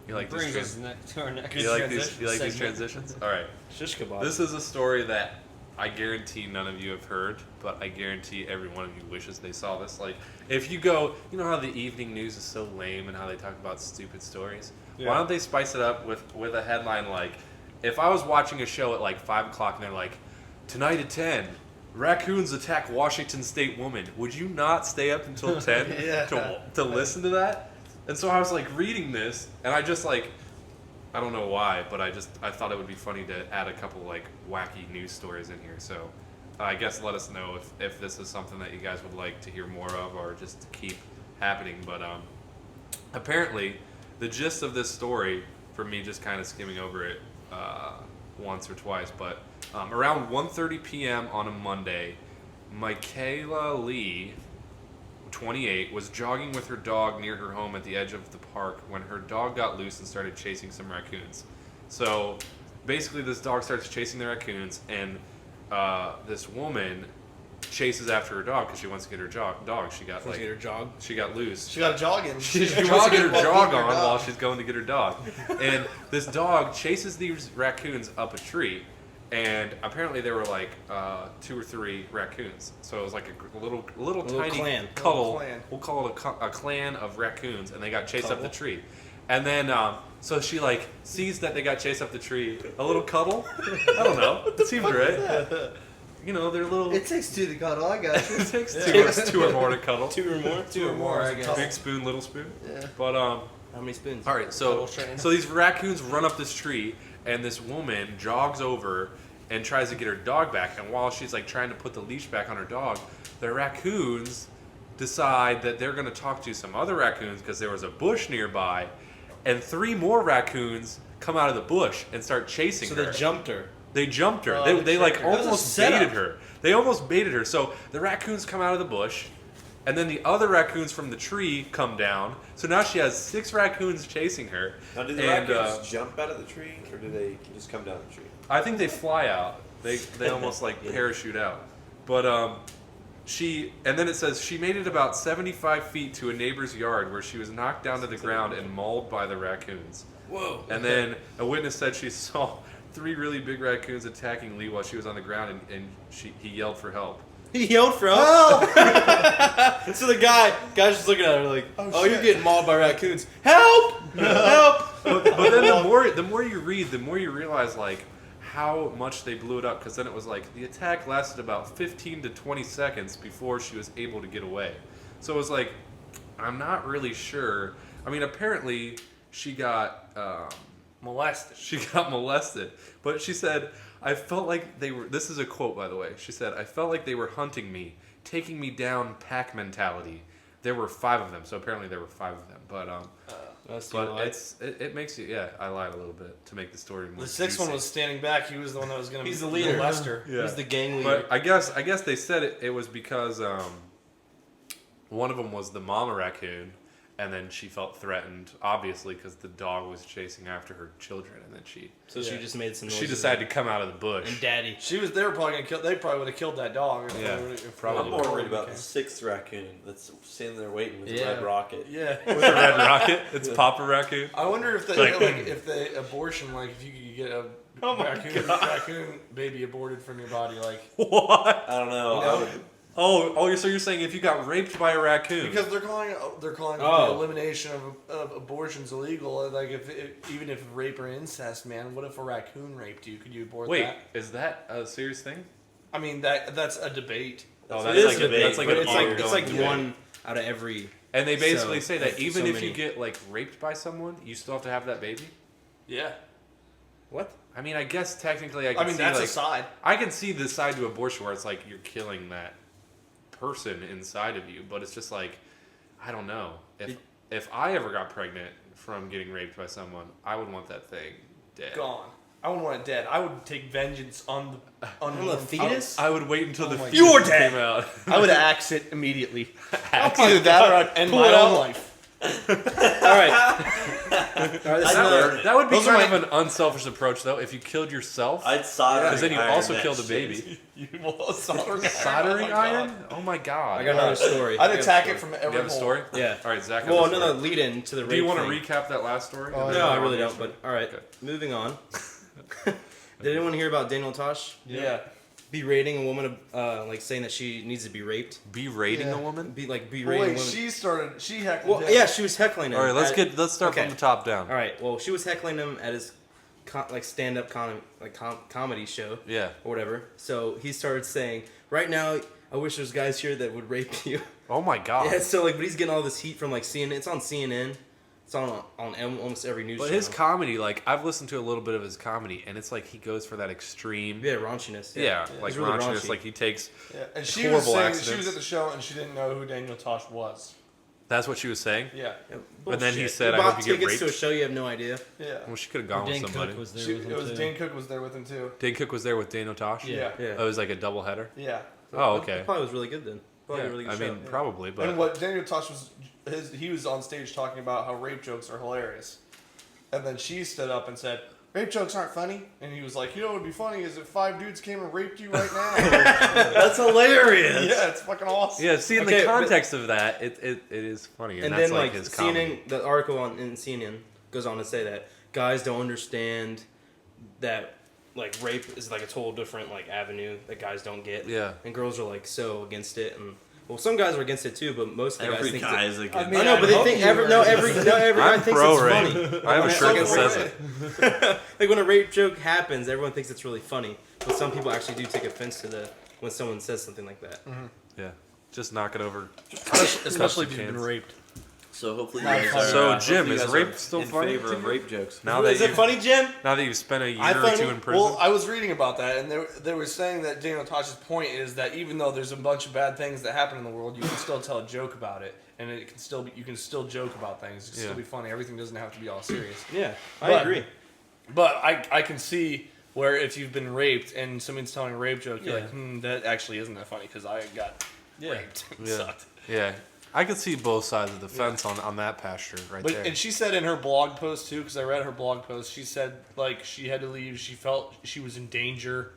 you like brings these? us to our next You like these? You like these segment. transitions? All right. Shish kebab. This is a story that I guarantee none of you have heard, but I guarantee every one of you wishes they saw this. Like, if you go, you know how the evening news is so lame and how they talk about stupid stories? Yeah. Why don't they spice it up with a headline like, if I was watching a show at like 5 o'clock and they're like, tonight at 10, raccoons attack Washington State woman, would you not stay up until 10 Yeah. to listen to that? And so I was like reading this, and I just like, I don't know why, but I thought it would be funny to add a couple like wacky news stories in here. So I guess let us know if this is something that you guys would like to hear more of or just to keep happening. But apparently the gist of this story, for me just kind of skimming over it once or twice, but around 1:30 p.m. on a Monday, Michaela Lee, 28, was jogging with her dog near her home at the edge of the park when her dog got loose and started chasing some raccoons. So basically this dog starts chasing the raccoons, and this woman chases after her dog because she wants to get her dog. She got Get her jog. she got loose. She got a jog in. She wants to get her jog on while she's going to get her dog. And this dog chases these raccoons up a tree. And apparently there were like 2 or 3 raccoons. So it was like a little tiny clan. cuddle. Little clan. We'll call it a clan of raccoons. And they got chased up the tree. And then, so she like sees that they got chased up the tree. A little cuddle? I don't know. It seems right. You know, they're little... It takes 2 to cuddle. I got you. It takes 2 or more to cuddle. 2 or more. 2 or more, I guess. Big spoon, little spoon. Yeah. But How many spoons? all right, so these raccoons run up this tree, and this woman jogs over and tries to get her dog back. And while she's like trying to put the leash back on her dog, the raccoons decide that they're going to talk to some other raccoons because there was a bush nearby, and 3 more raccoons come out of the bush and start chasing her. So they jumped her. They jumped her. Oh, They like tricked her. almost baited her. They almost baited her. So the raccoons come out of the bush, and then the other raccoons from the tree come down. So now she has 6 raccoons chasing her. Now, did the raccoons jump out of the tree, or did they just come down the tree? I think they fly out. They almost like parachute out. But and then it says she made it about 75 feet to a neighbor's yard where she was knocked down to the ground and mauled by the raccoons. Whoa. And then a witness said she saw 3 really big raccoons attacking Lee while she was on the ground, and he yelled for help. He yelled for help. So the guy's just looking at her like, "Oh, you're getting mauled by raccoons. Help! Help!" But then the more you read, the more you realize like how much they blew it up, because then it was like the attack lasted about 15 to 20 seconds before she was able to get away. So it was like, I'm not really sure. I mean, apparently she got Molested. She got molested. But she said, I felt like they were, this is a quote by the way, she said, I felt like they were hunting me, taking me down, pack mentality. There were 5 of them, so apparently there were 5 of them. But it makes you, I lied a little bit to make the story more The 6th one juicy. was standing back. He was the one that was going to be He's the leader. Lester. Yeah. He's the gang leader. But I guess they said it was because one of them was the mama raccoon, and then she felt threatened, obviously, because the dog was chasing after her children, and then she just made some noises. she decided to come out of the bush. And daddy. They were probably going to kill. They probably would have killed that dog. Probably. I'm more worried about the 6th raccoon that's sitting there waiting with the red rocket. Yeah. With a red rocket, it's Papa Raccoon. I wonder if they Like- if the abortion, like if you could get a raccoon baby aborted from your body, like What? I don't know. You know? So you're saying if you got raped by a raccoon? because they're calling the elimination of abortions illegal. And like even if rape or incest, man, what if a raccoon raped you? Could you abort Wait, that? is that a serious thing? I mean that's a debate. Oh, It that's is like a debate, that's like But an it's like ongoing one out of every. And they basically So, say that it's even so if many. you get like raped by someone, you still have to have that baby. Yeah. What? I mean, I guess technically, I I mean see that's like a side. I can see the side to abortion where it's like you're killing that person inside of you, but it's just like I don't know if I ever got pregnant from getting raped by someone, I would want that thing dead. Gone. I wouldn't want it dead. I would take vengeance on the fetus? I would wait until the my fetus God. You're dead. came out. I would axe it immediately. Axe Either that or I'd end Pull my it own out. life. All right. That would be Those are kind of an unselfish approach, though. If you killed yourself, I'd solder. because then you iron also that killed the shit. baby. You will soldering Soldering Oh my iron? God. Oh my god! I got another story. I'd attack it from You every have a hole. story? Yeah. All right, Zach. has Well, a story. another lead in to the rape Do you want to thing. recap that last story? Oh, No, I really don't. But all right, Okay. moving on. Did anyone hear about Daniel Tosh? Yeah. Berating a woman, like saying that she needs to be raped. Berating Yeah. a woman? Berating a Wait, woman. she heckled Well, him. yeah, she was heckling him. All right, let's start okay. from the top down. All right, well, she was heckling him at his stand-up comedy show. Yeah. Or whatever. So he started saying, "Right now, I wish there's guys here that would rape you." Oh my god. Yeah. So but he's getting all this heat from CNN. It's on CNN. It's on almost every news But channel. his comedy, like I've listened to a little bit of his comedy, and it's like he goes for that extreme. Yeah, raunchiness. Yeah, like He's really raunchiness. raunchy. Like he takes. Yeah. And she Horrible was saying accidents. she was at the show and she didn't know who Daniel Tosh was. That's what she was saying. Yeah. But then he Bullshit. said, You "I hope bought you get tickets to a raped." show you have no idea. Yeah. Well, she could have gone with Dan somebody. Cook was there with It him was too. Dan Cook was there with him too. Dan Cook was there with Daniel Tosh. Yeah. Yeah. Oh, it was like a double header. Yeah. Oh, That okay. probably was really good then. Probably Yeah, a really good I show. mean, probably, but And what Daniel Tosh he was on stage talking about how rape jokes are hilarious. And then she stood up and said, rape jokes aren't funny. And he was like, you know what would be funny is if 5 dudes came and raped you right now. That's hilarious. Yeah, it's fucking awesome. Yeah, see, in Okay, the but- context of that, it is funny. And, And that's then like his comedy. CNN, the article in CNN goes on to say that guys don't understand that like rape is like a total different like avenue that guys don't get. Yeah. And girls are like so against it, and well, some guys are against it too, but most of the Every guys think guy that, is against I mean, I know, but they think every guy I'm thinks it's pro-rape. funny. I have a When shirt that it's says like- it. Like when a rape joke happens, everyone thinks it's really funny, but some people actually do take offense to when someone says something like that. Yeah, just knock it over. Especially if you've been chance. raped. So hopefully you Not guys funny. are. So, hopefully Jim, you is guys rape are still in funny favor to of you? rape jokes? Now that Is it funny, Jim? Now that you've spent a year I or find two it- in prison. Well, I was reading about that, and they were saying that Daniel Tosh's point is that even though there's a bunch of bad things that happen in the world, you can still tell a joke about it, and it can still be, you can still joke about things. It can Yeah. still be funny. Everything doesn't have to be all serious. Yeah, I But- agree. But I can see where if you've been raped and someone's telling a rape joke, you're Yeah. like, that actually isn't that funny because I got raped. It Yeah. sucked. Yeah, I could see both sides of the fence on that pasture right But there. and she said in her blog post too, because I read her blog post. She said like she had to leave. She felt she was in danger.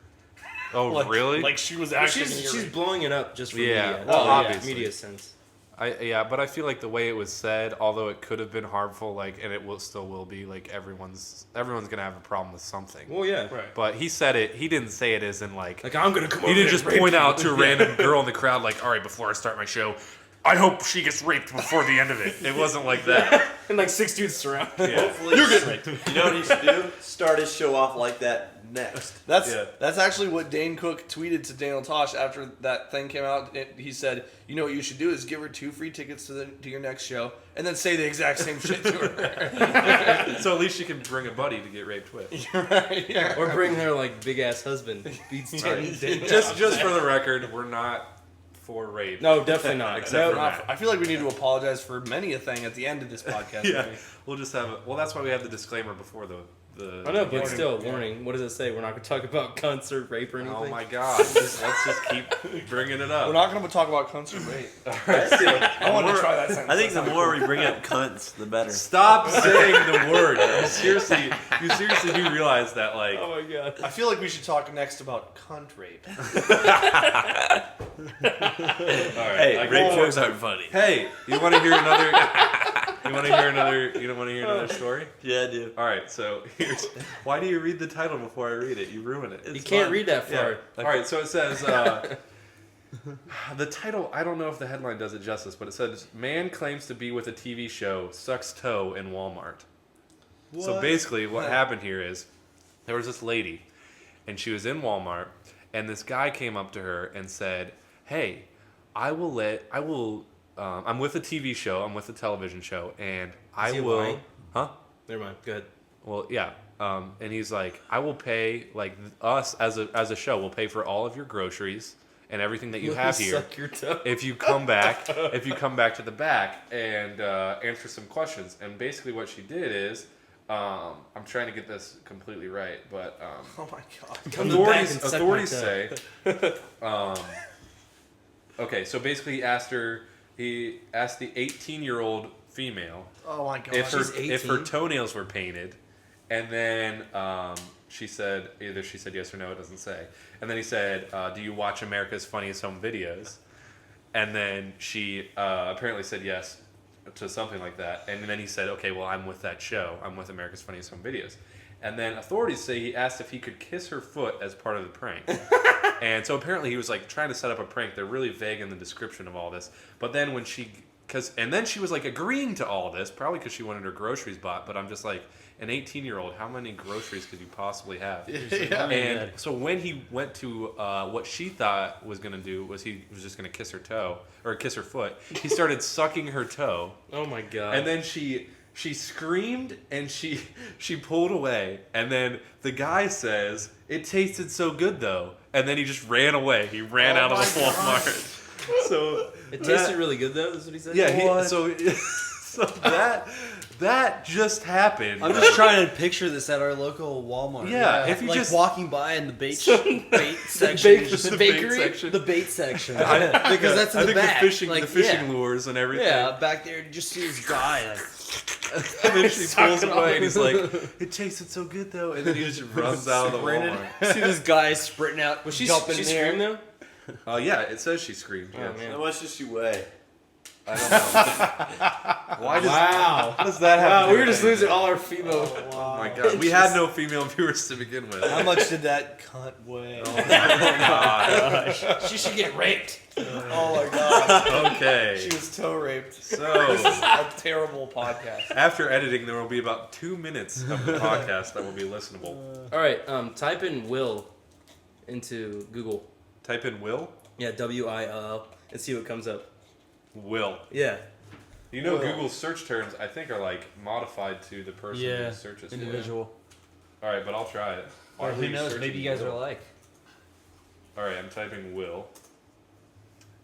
oh, Like, really? Like she was Well, actually. gonna she's get blowing it up just for Yeah, media. well, Oh, obviously. media sense. But I feel like the way it was said, although it could have been harmful, like, and it still will be, like, everyone's gonna have a problem with something. Well, yeah. Right. But he said it. He didn't say it as in like. Like I'm gonna come. He over didn't there just and rape point you. out to a random girl in the crowd, like, all right, before I start my show, I hope she gets raped before the end of it. It wasn't like that. and like 6 dudes surround. Yeah. Hopefully you're getting raped. You know what he should do? Start his show off like that next. That's actually what Dane Cook tweeted to Daniel Tosh after that thing came out. He said, "You know what you should do is give her 2 free tickets to your next show, and then say the exact same shit to her." So at least you can bring a buddy to get raped with. Right? Yeah. Or bring her like big ass husband. Beats 10. Just for the record, we're not for rape. No, definitely not. Except for No, Matt. I feel like we need to apologize for many a thing at the end of this podcast. Yeah, maybe. we'll just have well, that's why we have the disclaimer before the. I know, but warning. still, warning. What does it say? We're not going to talk about cunts or rape or anything. Oh my god! Let's just keep bringing it up. We're not going to talk about cunts or rape. I want to try that sentence. I think the more we bring up cunts, the better. Stop saying the word. You seriously do realize that, like. Oh my god. I feel like we should talk next about cunt rape. All right. Hey, I rape go- jokes aren't funny. Hey, you want to hear another? You want to hear another? You don't want to hear another story? Yeah, I do. All right. So here's. Why do you read the title before I read it? You ruin it. You can't read that far. All right. So it says. The title, I don't know if the headline does it justice, but it says, "Man claims to be with a TV show, sucks toe in Walmart." So basically what happened here is, there was this lady, and she was in Walmart, and this guy came up to her and said, "Hey, I'm with a TV show, I'm with a television show, and I he will..." lying? Huh? Never mind. Go ahead. Well, yeah. And he's like, "I will pay, like, us as a show, we'll pay for all of your groceries and everything that you have here. Suck your toe. If you come back to the back and answer some questions." And basically what she did is, I'm trying to get this completely right, but Oh my god. Come to the back and suck my authorities toe. say, okay, so basically he asked the 18-year-old female Oh my god. if She's her 18? toenails were painted, and then she said yes or no. It doesn't say. And then he said, "Do you watch America's Funniest Home Videos?" And then she apparently said yes to something like that. And then he said, "Okay, well, I'm with that show. I'm with America's Funniest Home Videos." And then authorities say he asked if he could kiss her foot as part of the prank. And so apparently he was like trying to set up a prank. They're really vague in the description of all this. But then when she was like agreeing to all this, probably because she wanted her groceries bought. But I'm just like, an 18-year-old, how many groceries could you possibly have? Yeah. And so when he went to what she thought was going to do was he was just going to kiss her toe or kiss her foot. He started sucking her toe. Oh my god. And then she screamed and she pulled away. And then the guy says, "It tasted so good though." And then he just ran away. He ran out of the Walmart. So it tasted really good though. That's what he said. yeah. So that just happened. I'm just trying to picture this at our local Walmart. Yeah, if you like just- walking by in the bait section, the the bait bakery, section. the bait section, I- because that's in I the think back. the fishing like, lures and everything. yeah, back there, you just see this guy like And then she pulls away, and he's like, "It tasted so good, though." And then he just runs out of the Walmart. See this guy sprinting out. Was she jumping she in the air. screamed though? Yeah, it says she screamed. Oh Yes. man. How much does she weigh? I don't know. Why does Wow. How does that happen? Wow, we were just losing all our female. Oh my god, we had no female viewers to begin with. How much did that cunt weigh? Oh my god. She should get raped. Oh my god. Okay. She was toe raped. So A terrible podcast. after editing, there will be about 2 minutes of the podcast that will be listenable. All right. Type in Will into Google. Type in Will. Yeah, WILL, and see what comes up. Will. Yeah. You know, Will. Google's search terms, I think, are like modified to the person who searches for it. individual. All right, but I'll try it. Why Or are who you knows? searching Maybe you guys Will? are alike. All right, I'm typing Will.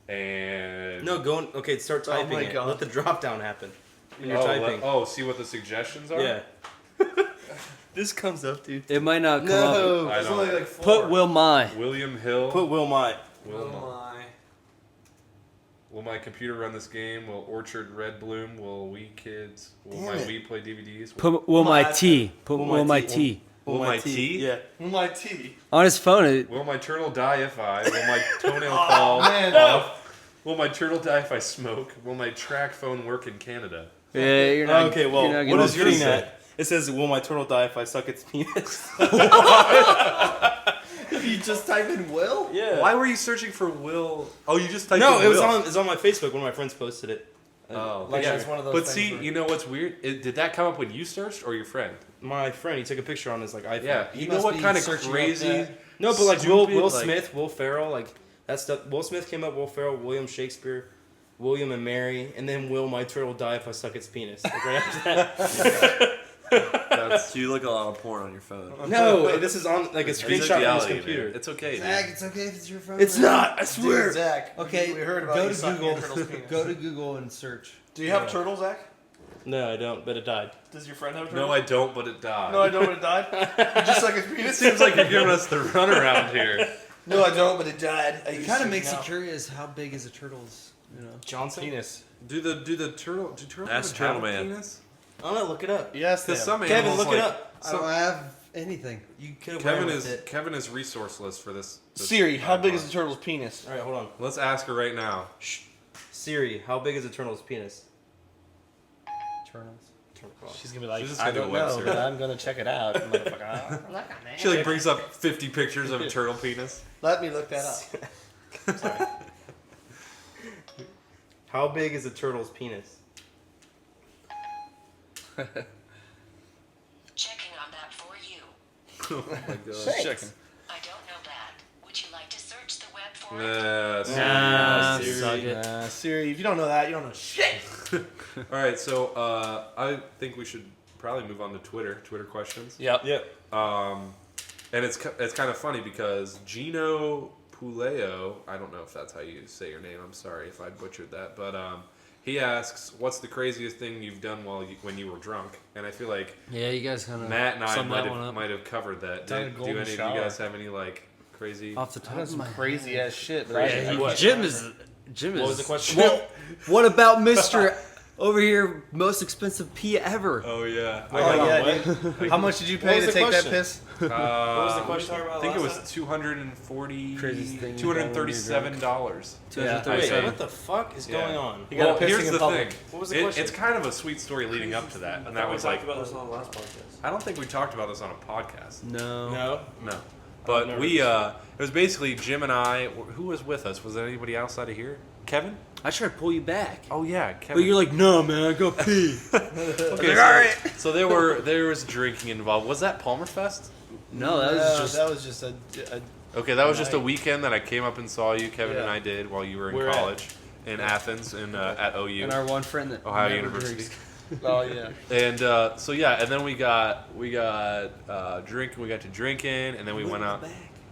And No, go on. Okay, start typing my it. God. Let the drop down happen when you're oh, typing. see what the suggestions are. Yeah. This comes up, dude. It might not come up. No, I there's know. only like 4. Put Will My. William Hill. Put Will My. Will Oh Ma- my. Will my computer run this game? Will Orchard Red Bloom? Will we kids? Will Damn my it. Wii play DVDs? Put Will My My- T. Put Will Will My My T. T. Will my tea? Yeah. My tea. On his phone. Will my turtle die if I? Will my toenail fall man. off? Will my turtle die if I smoke? Will my track phone work in Canada? Yeah, you're not. Okay, well, you're not what getting is yours yours say? at? It says, "Will my turtle die if I suck its penis?" You just type in Will? Yeah. Why were you searching for Will? Oh, you just typed No, in it was Will. on my Facebook. One of my friends posted it. Oh, Like yeah. it's one of those But things see, where- you know what's weird? Did that come up when you searched or your friend? My friend, he took a picture on his iPhone. Yeah. You You know must what be kind of searching up crazy? that- No, but like Will stupid, like- Smith, Will Ferrell, like that stuff. Will Smith came up. Will Ferrell, William Shakespeare, William and Mary, and then Will my turtle die if I suck its penis? Like right after that. That's So you look a lot of porn on your phone. No, this is on like a it's screenshot from his reality, computer. man. It's okay. Zach, Dude. it's okay if it's your phone. It's man. not. I swear. Dude, Zach. Okay, we heard about go you to sucking Google. a turtle's penis. Go to Google and search. Do you have a turtle, Zach? No, I don't. But it died. Does your friend have a turtle? No, I don't, but it died. No, I don't, but it died. You just suck his It penis? seems like you're giving us the runaround here. No, I don't, but it died. It kind of makes you curious. How big is a turtle's? You know. Johnson. Penis. Do the turtle? Do turtles Ask have Turtle a Man. penis? I don't know. Look it up. Yes, Because some Kevin, animals, look like, it up. I don't have anything. You could have Kevin ran is with it. Kevin is resourceless for this. Siri, how big is a turtle's penis? All right, hold on. Let's ask her right now. Siri, how big is a turtle's penis? Turtles. She's gonna be like, She's just I gonna don't do a web know, search. but I'm gonna check it out. motherfucker. She like brings up 50 pictures of a turtle penis. Let me look that up. How big is a turtle's penis? Checking on that for you. Oh my god. Checking. I don't know that. Would you like to search the web for it? Nah, Siri. suck it. Siri, if you don't know that, you don't know shit. All right, so I think we should probably move on to Twitter questions. Yep. Yep. And it's kind of funny because Gino Puleo, I don't know if that's how you say your name. I'm sorry if I butchered that, but he asks, "What's the craziest thing you've done when you were drunk?" And I feel like Yeah, you guys kind of. Matt and I summed that one up. might have covered that. Done a Do golden any of shower. you guys have any like crazy? Off the top That's of some my crazy ass shit. But Yeah, I- What? Jim is. What was the question? Well, what about Mr. over here? Most expensive pee ever. Oh yeah. Oh yeah, dude. How much did you pay was to the take that question? piss? What was the question I think it was $237. Wait, what the fuck is Yeah. going on? You got Well, pissing here's in the public. thing. What was the question? It's kind of a sweet story leading up to that, and that was like, about this on the last podcast. I don't think we talked about this on a podcast. No. No. No. But never we, it was basically Jim and I. Who was with us? Was there anybody outside of here? Kevin? I tried to pull you back. Oh yeah, But Kevin. you're like, no, man, I go pee. okay, so there was drinking involved. Was that Palmerfest? No, that was No, just. that was just a Okay, that was just a Night. weekend that I came up and saw you, Kevin and Yeah. I did while you were in Where at? college in Athens and at OU, and our one friend that Ohio never University. drinks. oh yeah. And so yeah, and then we got drinking. We got to drinking, and then we went out.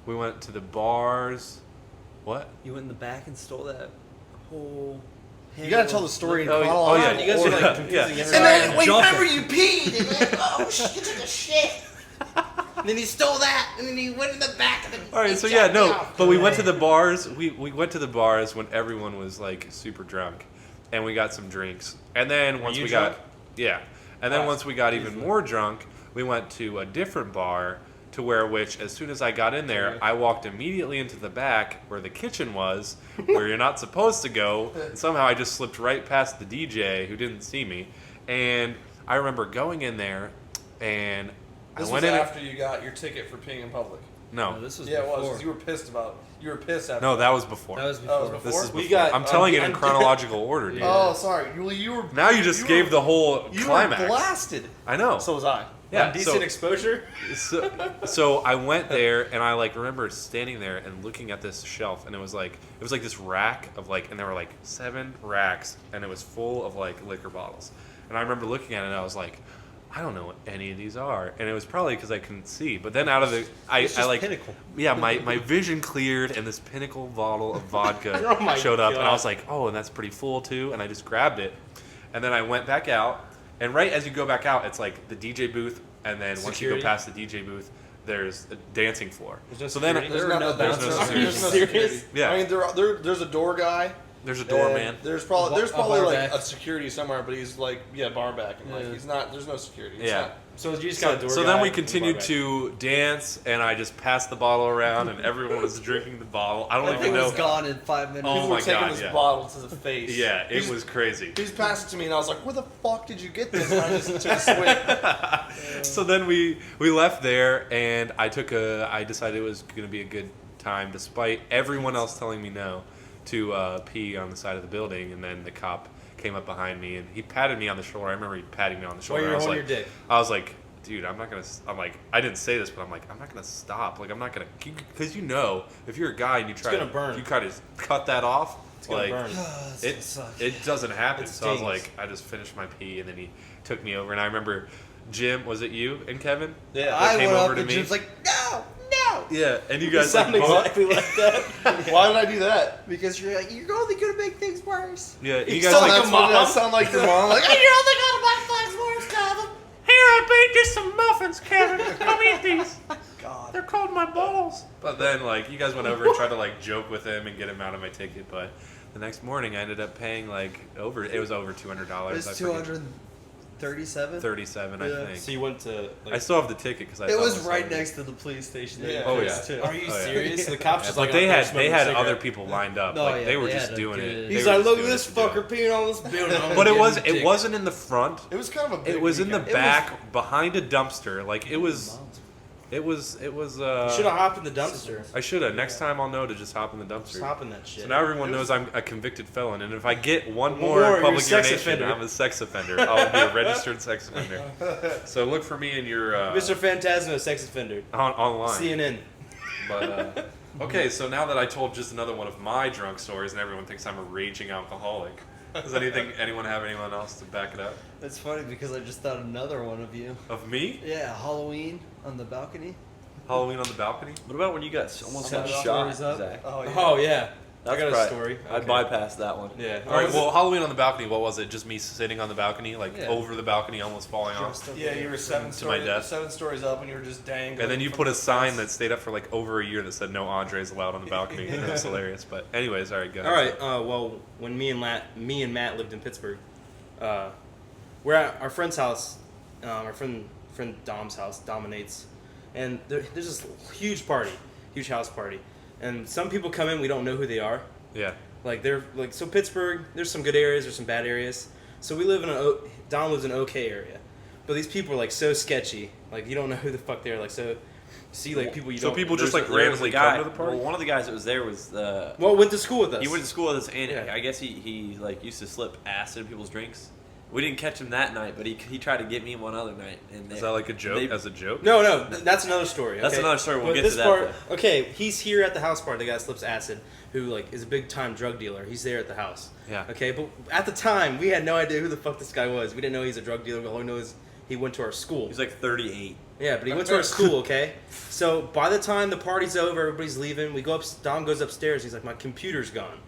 We went to the bars. What? You went in the back and stole that whole. You gotta tell the story in Oh, chronological yeah, you guys are order. like confusing Yeah. everybody. wait, remember you peed, and then, oh shit, you took a shit. And then he stole that, and then he went in the back of the. All right, so yeah, no, but we went to the bars. We went to the bars when everyone was like super drunk, and we got some drinks. And then once you we drunk? got, yeah, And then once we got even more drunk, we went to a different bar which as soon as I got in there, I walked immediately into the back where the kitchen was, where you're not supposed to go. And somehow I just slipped right past the DJ who didn't see me. And I remember going in there and This I went was in after you got your ticket for peeing in public. No. This was Yeah, it was. before. 'Cause you were pissed after. No, that was before. That was Oh, before. it was before? This is We before. got- I'm telling it in I'm- chronological order, dude. Oh, sorry. You were. Now you just gave the whole You climax. were blasted. I know. So was I. Yeah, Decent exposure. So I went there and I like remember standing there and looking at this shelf and it was like this rack of like, and there were like 7 racks and it was full of like liquor bottles. And I remember looking at it and I was like, I don't know what any of these are. And it was probably because I couldn't see. But then out of the I like Pinnacle. yeah, my vision cleared and this Pinnacle bottle of vodka Oh my showed up and I God. was like, oh, and that's pretty full too. And I just grabbed it. And then I went back out. And right as you go back out, it's like the DJ booth. And then once you go Security? past the DJ booth, there's a dancing floor. There's no So then security? There's There are no no bouncers. bouncers. There's no Serious? security. Yeah. I mean, there's a door guy. There's a and doorman. There's probably A bar like back. a security somewhere, but he's like bar back and like Yeah. he's not. There's no security. It's Yeah. not- So you just got a door So guy then we and continued barback. to dance, and I just passed the bottle around, and everyone was drinking the bottle. I don't That even thing know. was gone in 5 minutes. Oh People my were taking God, this yeah. bottle to the face. Yeah, it He's- was crazy. He just passed it to me, and I was like, "Where the fuck did you get this?" And I just took a swig. So then we left there, and I decided it was going to be a good time, despite everyone else telling me no, to pee on the side of the building. And then the cop came up behind me, and he patted me on the shoulder. I remember he patting me on the shoulder. While you were I was holding like, your dick. I was like, dude, I'm like, I didn't say this, but I'm like, I'm not gonna stop. Like, I'm not gonna, because if you're a guy and you try gonna to burn. you try to cut that off, It's gonna like, burn. it doesn't happen. It So I was stings. like, I just finished my pee, and then he took me over, and I remember Jim, was it you and Kevin? Yeah. that I came went over up to and me? Jim's like, no, no. Yeah, and you You guys sound like, both- exactly like that. Why did I do that? Because you're like, you're only going to make things worse. yeah, you You guys sound like, like a mom. I sound like your mom. Like, You're only going to make things worse, Kevin. here, I baked you some muffins, Kevin. Come eat these. God. They're called my balls. But then, like, you guys went over and tried to like joke with him and get him out of my ticket. But the next morning, I ended up paying it was over $200. It was I forget. 237. 37, Yeah. I think. So you went to. I still have the ticket because I. It thought was so. right next to the police station. that Yeah. you Oh, fixed, yeah. too. Are you Oh, yeah. serious? The cops just But like they out there had smoking a cigarette. other people lined up. No, like yeah, they were they just had a doing good- it. He's They were like, just look at doing this it to do it. fucker peeing on this building. I'm But gonna it give him a wasn't in the front. it was kind of a. Big It was in the weekend. back behind a dumpster. Like it was. You should have hopped in the dumpster. I should have. Next time I'll know to just hop in the dumpster. Just hop in that shit. So now everyone knows I'm a convicted felon, and if I get one more more, you're a public sex urination, offender. I'm a sex offender. I'll be a registered sex offender. So look for me in your MisterFantasmo, sex offender. online. CNN. But okay, so now that I told just another one of my drunk stories, and everyone thinks I'm a raging alcoholic, does anyone have anyone else to back it up? It's funny because I just thought another one of you. Of me? Yeah, Halloween on the balcony. Halloween on the balcony? What about when you got almost Set got it off, shot, doors up. Zach? Oh yeah. Oh yeah. That's I got a probably- story. I'd Okay. bypass that one. Yeah. All right. Well, Halloween on the balcony. What was it? Just me sitting on the balcony, like Yeah. over the balcony, almost falling off. Dressed up Yeah, like you were a- seven death. stories up, and you were just dangling. And then you from put a the sign fence. that stayed up for like over a year that said no Andres allowed on the balcony. It was hilarious. But anyways, all right, go ahead. All right. Well, when me and Matt lived in Pittsburgh, we're at our friend's house. Our friend Dom's house dominates, and there's this huge party, huge house party, and some people come in. We don't know who they are. Yeah. Like they're like so Pittsburgh. There's some good areas. There's some bad areas. So we live in Dom lives in an okay area, but these people are like so sketchy. Like you don't know who the fuck they are. Like so, see like people you So don't. people just like There was a randomly guy- come to the party. Well, one of the guys that was there was Well, went to school with us. he went to school with us, and Yeah. I guess he like used to slip acid in people's drinks. We didn't catch him that night, but he tried to get me one other night. And Is that like a joke? they- As a joke? No, that's another story. That's okay? another story. We'll But get this to that, part, okay, he's here at the house party. The guy slips acid, who like is a big time drug dealer. He's there at the house. Yeah. Okay, but at the time we had no idea who the fuck this guy was. We didn't know he's a drug dealer. All we know is he went to our school. He's like 38. Yeah, but he went to our school. Okay, so by the time the party's over, everybody's leaving. We go up. Dom goes upstairs. He's like, my computer's gone.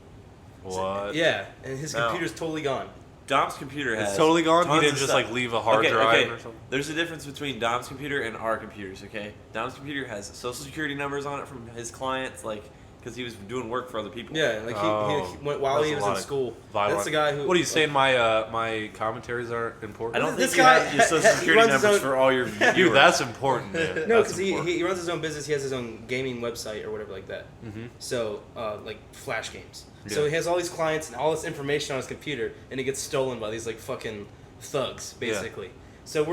What? Yeah, and his No. computer's totally gone. Dom's computer has It's totally gone? He tons didn't of just stuff. like leave a hard drive or something? There's a difference between Dom's computer and our computers, okay? Dom's computer has social security numbers on it from his clients, like, because he was doing work for other people. Yeah, like he went while That's he a was lot in of school. violent- That's the guy who. What are you saying? My commentaries are important. I don't This think you guy have your social he security runs his numbers own- for all your viewers. Dude, that's important. Man. No, That's because important. he runs his own business. He has his own gaming website or whatever like that. Mhm. So, like Flash games. Yeah. So he has all these clients and all this information on his computer, and it gets stolen by these like fucking thugs, basically. So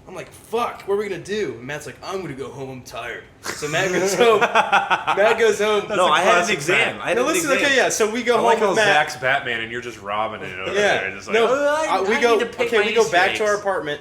I'm like, fuck, what are we gonna do? And Matt's like, I'm gonna go home. I'm tired. So Matt goes home. Matt goes home. No, I had an classic exam. Matt. I had No, an listen. exam. Okay, yeah. So we go I home like how with Matt. Zach's Batman and you're just robbing it over Yeah. there. Just like, No, I we go. need to pick Okay, my we go back to Easter our eggs. apartment,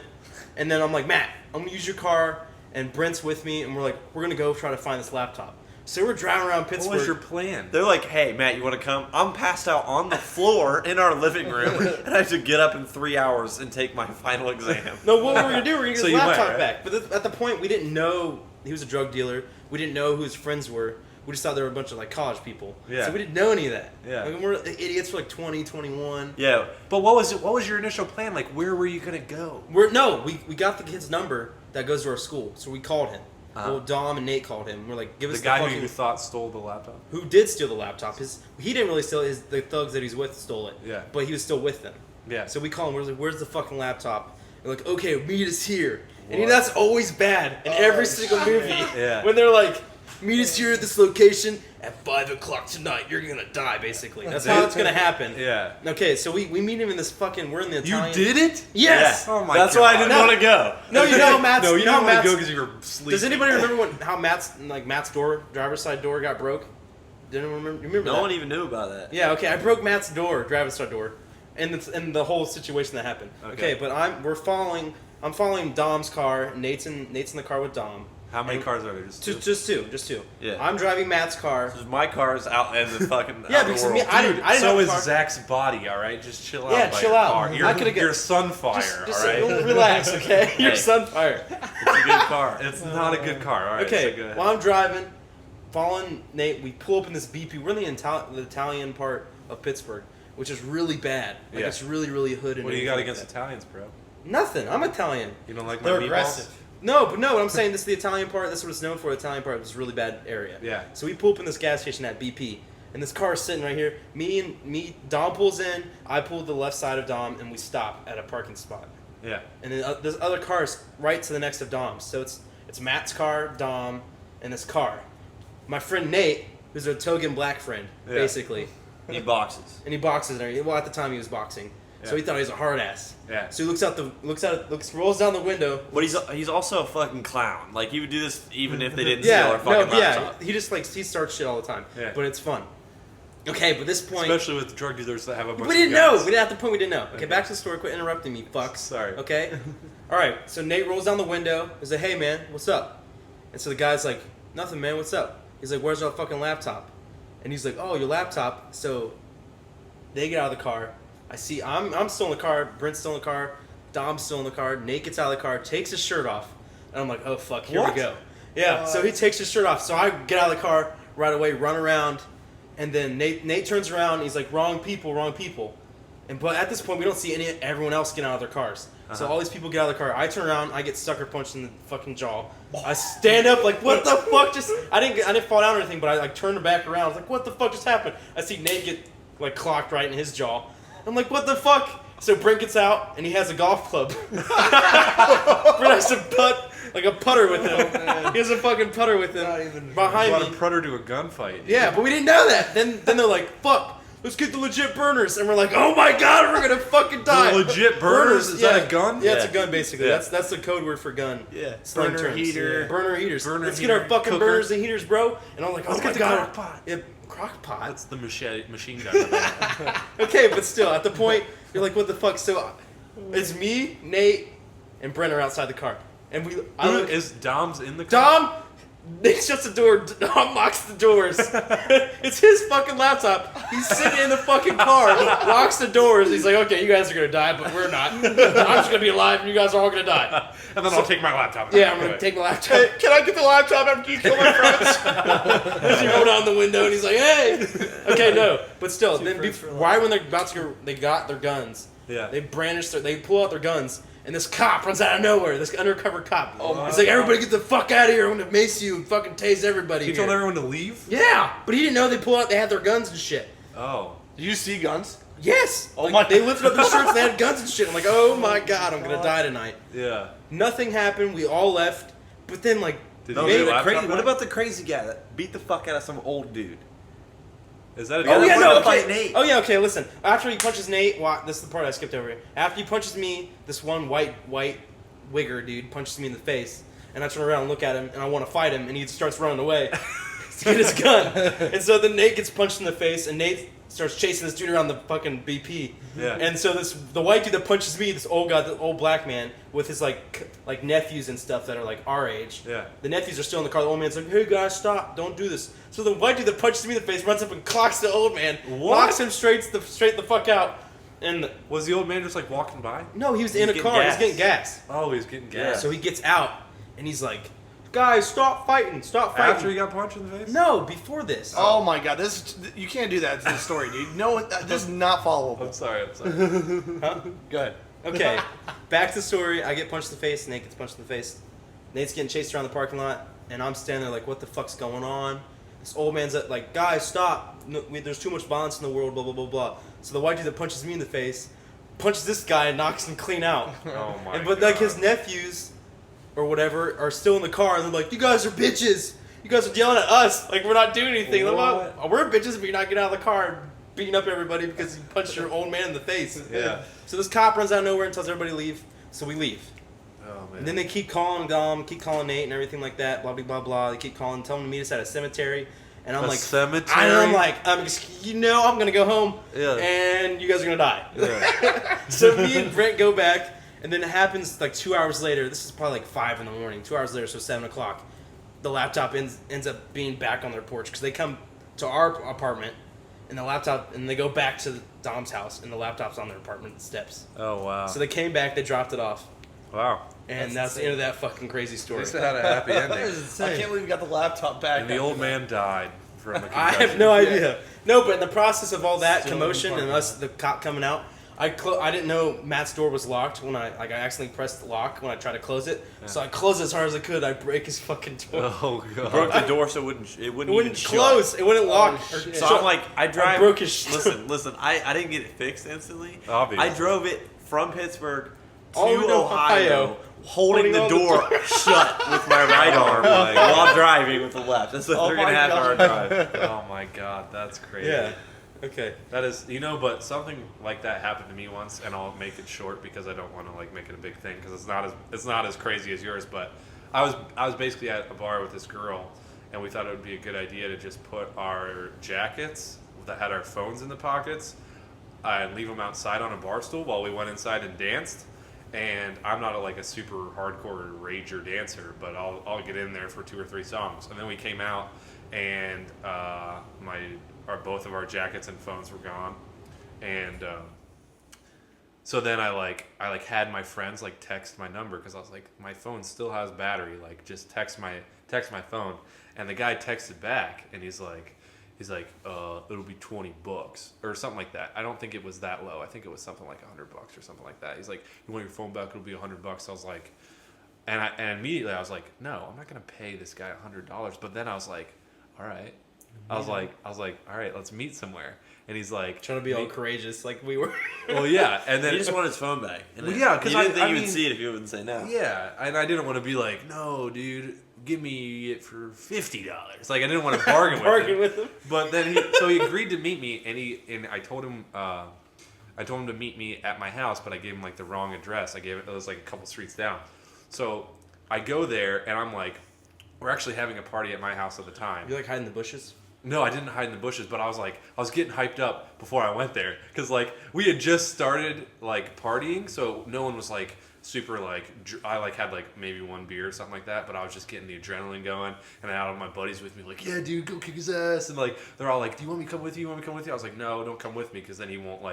and then I'm like, Matt, I'm gonna use your car, and Brent's with me, and we're gonna go try to find this laptop. So we're driving around Pittsburgh. what was your plan? They're like, hey, Matt, you want to come? I'm passed out on the floor in our living room, and I have to get up in 3 hours and take my final exam. No, what were we gonna do? We were gonna get So his you went, laptop right? back. But at the point, we didn't know he was a drug dealer. We didn't know who his friends were. We just thought they were a bunch of like college people. Yeah. So we didn't know any of that. Yeah. Like, we're idiots for like 20, 21. Yeah, But what was your initial plan? Like, where were you gonna go? We got the kid's number that goes to our school, so we called him. Well, Dom and Nate called him. We're like, give us The guy fucking, who you thought stole the laptop. who did steal the laptop. He didn't really steal it. The thugs that he's with stole it. Yeah. But he was still with them. Yeah. So we call him. We're like, where's the fucking laptop? They're like, okay, meet us here. And What? that's always bad in every single movie. Yeah. When they're like, meet us here at this location at 5 o'clock tonight. You're gonna die, basically. That's how it's gonna happen. Yeah. Okay, so we meet him in this fucking. We're in the You Italian. did it? Yes. Oh my that's god. why I didn't want to go. No, you know Matt's. No, you know don't want Matt's. to go because you were sleeping. Does anybody remember how Matt's door, driver's side door, got broke? Didn't remember? You remember No that? one even knew about that. Yeah, okay. I broke Matt's door, driver's side door, and the whole situation that happened. Okay, but I'm following Dom's car. Nate's in the car with Dom. How many And- cars are there? Just two. Yeah. I'm driving Matt's car. Because my car's out in the fucking Yeah, outer because world. me, I didn't So have a is car. Zach's body, all right? Just chill out. Yeah, by chill your out. Car. I You're, could've got- you're Sunfire, Just all right? relax, okay? You're Hey. Sunfire. It's a good car. It's not a good car, all right? Okay, So go ahead. while I'm driving, following Nate, we pull up in this BP. We're in the Italian part of Pittsburgh, which is really bad. Like, Yeah. it's really, really hood. And What do you got everything against like Italians, bro? that. Nothing. I'm Italian. You don't like my They're meatballs? aggressive. No, but I'm saying this is the Italian part. That's what it's known for. The Italian part is a really bad area. Yeah. So we pull up in this gas station at BP, and this car is sitting right here. Dom pulls in. I pull the left side of Dom, and we stop at a parking spot. Yeah. And then this other car is right to the next of Dom's. So it's Matt's car, Dom, and this car. My friend Nate, who's a token black friend, Yeah. basically, He boxes. and he boxes and everything. Well, at the time he was boxing, so Yeah. he thought he was a hard ass. Yeah. So he rolls down the window. But he's also a fucking clown. Like, he would do this even if they didn't Yeah, steal our fucking laptop. he just he starts shit all the time. Yeah. But it's fun. Okay, but this point Especially with drug dealers that have a bunch we didn't of know. guns. We didn't at the point we didn't know. Okay, Okay. back to the story. Quit interrupting me, fucks. Sorry. Okay. All right. So Nate rolls down the window. He's like, "Hey, man, what's up?" And so the guy's like, "Nothing, man. What's up?" He's like, "Where's our fucking laptop?" And he's like, "Oh, your laptop." So they get out of the car. I see. I'm still in the car. Brent's still in the car. Dom's still in the car. Nate gets out of the car, takes his shirt off, and I'm like, "Oh fuck, here What? we go." Yeah. So he takes his shirt off. So I get out of the car right away, run around. And then Nate turns around and he's like, wrong people. But at this point, we don't see everyone else getting out of their cars. So all these people get out of the car. I turn around, I get sucker punched in the fucking jaw. I stand up like, what the fuck just... I didn't fall down or anything, but I like turned back around. I was like, what the fuck just happened? I see Nate get like clocked right in his jaw. I'm like, what the fuck? So Brent gets out and he has a golf club. Brent has a putter with him. He has a fucking putter with him behind Brought me. a Prutter to a gunfight. Yeah, but we didn't know that. Then they're like, fuck, let's get the legit burners. And we're like, oh my god, we're gonna fucking die. The legit burners? Is that a gun? Yeah, it's a gun basically. Yeah. That's the code word for gun. Yeah. Slang Burner terms. heater. Yeah. Burner heaters. Burner let's heater, get our fucking cooker. burners and heaters, bro. And I'm like, oh Let's my get the god. crock pot. Yeah, crock pot. That's the machine gun. Okay, but still, at the point, you're like, what the fuck? So it's me, Nate, and Brent are outside the car. And I Who look, is Dom's in the car? Dom, Nate shuts the door. Dom locks the doors. It's his fucking laptop. He's sitting in the fucking car, locks the doors. He's like, okay, you guys are gonna die, but we're not. I'm just gonna be alive, and you guys are all gonna die. And then I'll take my laptop. Yeah, I'm gonna take my laptop. Hey, can I get the laptop after you kill my friends? As he rolled down the window, and he's like, hey. Okay, no, but still. Then friends for life. right when they're about to, they got their guns. Yeah. They pull out their guns, And this cop runs out of nowhere. This undercover cop. He's like, everybody get the fuck out of here. I'm gonna mace you and fucking tase everybody. He told everyone to leave? Yeah, but he didn't know they had their guns and shit. Oh. Did you see guns? Yes. They lifted up their shirts and they had guns and shit. I'm like, oh my god, I'm gonna die tonight. Yeah. Nothing happened. We all left. But then like, Did No, you dude, get a crazy, laptop what back? about the crazy guy that beat the fuck out of some old dude? Is that a oh yeah, wanted no, to fight okay. Nate. Oh yeah, okay. Listen, after he punches Nate, this is the part I skipped over. After he punches me, this one white wigger dude punches me in the face, and I turn around and look at him, and I want to fight him, and he starts running away to get his gun. And so then Nate gets punched in the face, and Nate starts chasing this dude around the fucking BP. Yeah. And so the white dude that punches me, this old guy, the old black man, with his like nephews and stuff that are like our age. Yeah. The nephews are still in the car. The old man's like, "Hey guys, stop! Don't do this." So the white dude that punches me in the face runs up and clocks the old man, knocks him straight the fuck out. And Was the old man just like walking by? no, he was in a getting car. gas. He's getting gas. Oh, he's getting gas. So he gets out and he's like, "Guys, stop fighting! Stop fighting!" After he got punched in the face? No, before this. Oh my god, you can't do that to the story, dude. No, this is not followable. I'm sorry. Huh? Go ahead. Okay, back to the story. I get punched in the face. Nate gets punched in the face. Nate's getting chased around the parking lot, and I'm standing there like, what the fuck's going on? This old man's like, guys, stop. No, there's too much violence in the world, blah, blah, blah, blah. So the white dude that punches me in the face punches this guy and knocks him clean out. Oh my But like his nephews or whatever are still in the car, and they're like, you guys are bitches. You guys are yelling at us like we're not doing anything. I'm like, we're bitches if you're not getting out of the car and beating up everybody because you punched your old man in the face. Yeah. So this cop runs out of nowhere and tells everybody to leave. So we leave. Oh man. And then they keep calling Dom, keep calling Nate and everything like that, blah, blah, blah, blah. They keep calling, telling them to meet us at a cemetery. And I'm A like, cemetery? I'm going to go home. Yeah. And you guys are going to die. Yeah. So me and Brent go back. And then it happens like 2 hours later. This is probably like 5 in the morning. 2 hours later, so 7 o'clock. The laptop ends up being back on their porch. Because they come to our apartment. And the laptop, and they go back to Dom's house. And the laptop's on their apartment steps. Oh wow. So they came back. They dropped it off. Wow. And that's the end of that fucking crazy At story. least it had a happy ending. I can't believe you got the laptop back. And the old man died from a concussion. I have no idea. No, but in the process of all that commotion and us, the cop coming out, I didn't know Matt's door was locked when I accidentally pressed the lock when I tried to close it. Yeah. So I closed it as hard as I could. I break his fucking door. Oh god. Broke the door so it wouldn't It even wouldn't shut. close. It wouldn't lock. So I'm like, I drive. broke his Listen. I didn't get it fixed instantly. Obviously. I drove it from Pittsburgh to All the way to Ohio, Ohio, holding the on the door door. shut with my right arm while driving with the left. That's a Oh 3.5 hour drive. Oh my god, that's crazy. Yeah. Okay. That is, but something like that happened to me once, and I'll make it short because I don't want to like make it a big thing because it's not as crazy as yours. But I was basically at a bar with this girl, and we thought it would be a good idea to just put our jackets that had our phones in the pockets and leave them outside on a bar stool while we went inside and danced. And I'm not a super hardcore rager dancer, but I'll get in there for 2 or 3 songs. And then we came out, and both of our jackets and phones were gone. And so then I had my friends text my number because I was like, my phone still has battery. Just text my phone. And the guy texted back, and he's like, it'll be $20 or something like that. I don't think it was that low. I think it was something like $100 or something like that. He's like, you want your phone back? It'll be $100. I was like, and immediately I was like, no, I'm not gonna pay this guy $100. But then I was like, all right. I was like, all right, let's meet somewhere. And he's like, Trying to be all courageous like we were. well, yeah. And then He just wanted his phone back. And Well, yeah, 'cause you didn't I think you mean- would see it if you wouldn't say no. yeah, and I didn't want to be like, no, dude, give me it for $50. I didn't want to bargain with him. But then he agreed to meet me, and I told him to meet me at my house, but I gave him the wrong address. It was a couple streets down. So I go there, and I'm like, we're actually having a party at my house at the time. You hide in the bushes? No, I didn't hide in the bushes, but I was getting hyped up before I went there because we had just started partying, so no one was super I had maybe 1 beer or something like that, but I was just getting the adrenaline going, and I had all my buddies with me yeah, dude, go kick his ass, and they're all like, do you want me to come with you? I was like, no, don't come with me because then he won't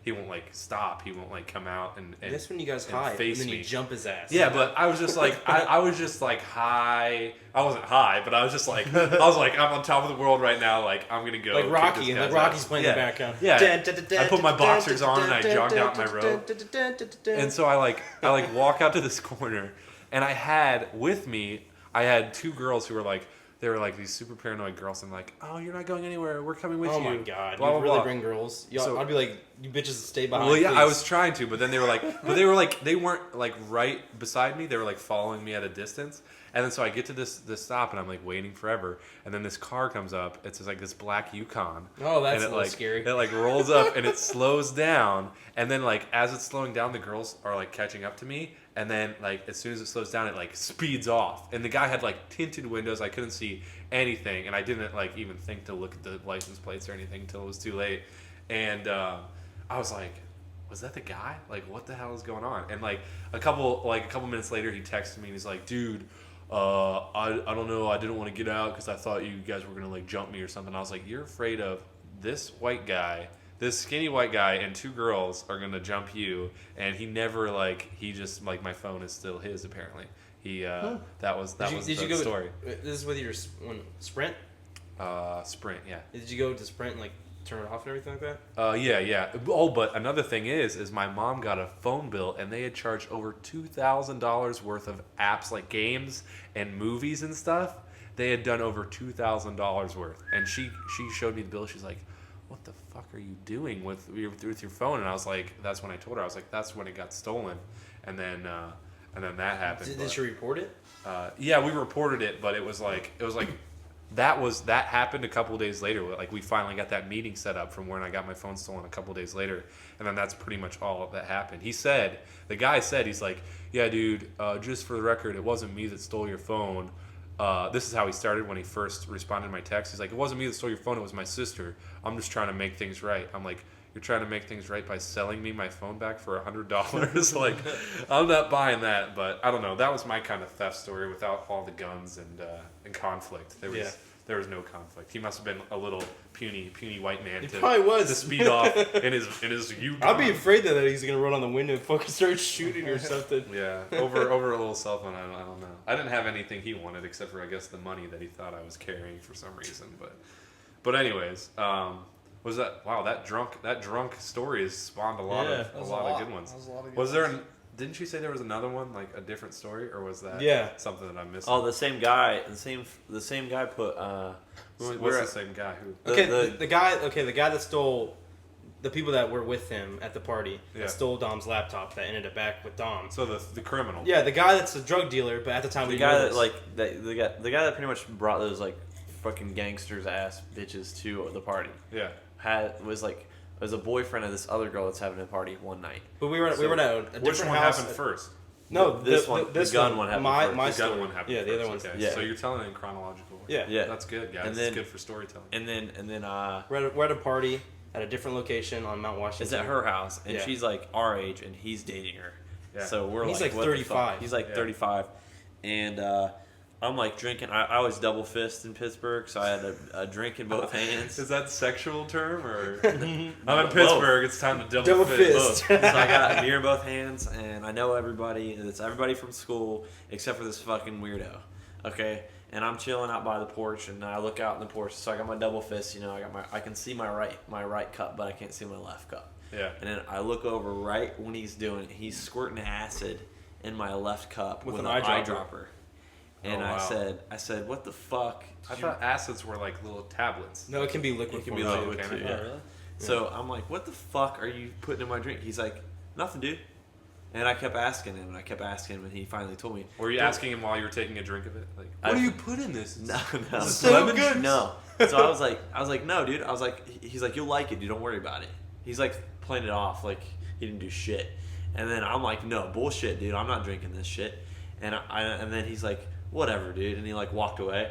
he won't like stop. He won't like come out and That's when you guys and hide, face and then me. you jump his ass. Yeah, but I was just like, I was just like high. I wasn't high, but I was just like, I'm on top of the world right now. Like, I'm gonna go. like kick Rocky, this and guy's like Rocky's ass. playing in the background. Yeah. I put my boxers on and I jogged out my robe. And so I walk out to this corner, and I had with me, I had two girls who were like, they were like these super paranoid girls, and like, oh, you're not going anywhere. We're coming with you. Oh my god, Blah, you blah, really blah. bring girls. So- I'd be like, you bitches stay behind. Well, yeah, please. I was trying to, but then they were like, they weren't like right beside me. They were like following me at a distance. And then so I get to this stop, and I'm like waiting forever. And then this car comes up. It's just like this black Yukon. Oh, that's and a it, little like, scary. It like rolls up and it slows down. And then like as it's slowing down, the girls are like catching up to me. And then like as soon as it slows down, it like speeds off. And the guy had like tinted windows. I couldn't see anything, and I didn't like even think to look at the license plates or anything until it was too late. And I was like, was that the guy? Like, what the hell is going on? And like a couple minutes later, he texted me and he's like, dude, I don't know, I didn't want to get out because I thought you guys were gonna like jump me or something. I was like, you're afraid of this white guy, this skinny white guy, and two girls are gonna jump you. And he never he just like, my phone is still his apparently. He that was the story. This is with your Sprint. Sprint, yeah. Did you go to Sprint and like turn it off and everything like that? Yeah. Oh, but another thing is my mom got a phone bill, and they had charged over $2,000 worth of apps like games and movies and stuff. They had done over $2,000 worth, and she showed me the bill. She's like, "What the fuck are you doing with your phone?" And I was like, "That's when I told her. I was like, that's when it got stolen." And then that happened. Did you report it? Yeah, we reported it, but it was like that happened a couple of days later. Like we finally got that meeting set up from when I got my phone stolen a couple of days later, and then that's pretty much all that happened. The guy said, he's like, yeah, dude, just for the record, it wasn't me that stole your phone. This is how he started when he first responded to my text. He's like, it wasn't me that stole your phone, it was my sister. I'm just trying to make things right. I'm like, you're trying to make things right by selling me my phone back for $100? Like, I'm not buying that, but I don't know. That was my kind of theft story without all the guns and conflict. There was no conflict. He must have been a little puny white man probably was. to speed off in his Yukon. I'd be afraid that he's gonna run on the window and fucking start shooting or something. Yeah, over a little cell phone. I don't know. I didn't have anything he wanted except for, I guess, the money that he thought I was carrying for some reason. But anyways, was that that drunk story has spawned a lot of good ones. Didn't you say there was another one, like a different story, or was that something that I'm missing? Oh, the same guy. The same guy put. What's the same guy? Who? The guy that stole the people that were with him at the party that stole Dom's laptop that ended up back with Dom. So the criminal. Yeah, the guy that's a drug dealer, but at the time the guy that that pretty much brought those like fucking gangsters ass bitches to the party. Yeah. Was a boyfriend of this other girl that's having a party one night. But we were at a different Which one house. happened first? No, this gun one happened first. My The story. gun one happened Yeah, first. the other one's. Okay. Yeah. So you're telling it in chronological order. Yeah. Yeah. That's good, guys. And then- It's good for storytelling. And then We're at a party at a different location on Mount Washington. it's at her house, and Yeah. she's like our age, and he's dating her. Yeah. So we're He's like like what the fuck? 35. He's like Yeah. 35, and I'm like drinking. I was double fist in Pittsburgh, so I had a drink in both hands. Is that a sexual term or? I'm in Pittsburgh. It's time to Double fist. fist. So I got a beer in both hands, and I know everybody. It's everybody from school except for this fucking weirdo. Okay, and I'm chilling out by the porch, and I look out in the porch. So I got my double fist. I can see my right cup, but I can't see my left cup. Yeah. And then I look over right when he's doing it. He's squirting acid in my left cup with an eyedropper. And Oh, wow. I said, what the fuck? I thought acids were like little tablets. No, it can be liquid. It can be form, liquid too. too. Oh, Yeah. really? So I'm like, what the fuck are you putting in my drink? He's like, nothing, dude. And I kept asking him, and he finally told me. Were you asking him while you were taking a drink of it? Like, what do you put in this? No. Is this lemon good. juice? No. So I was like, no, dude. I was like, he's like, you'll like it, dude. Don't worry about it. He's like playing it off like he didn't do shit. And then I'm like, no, bullshit, dude. I'm not drinking this shit. And then he's like, whatever, dude. And he like walked away.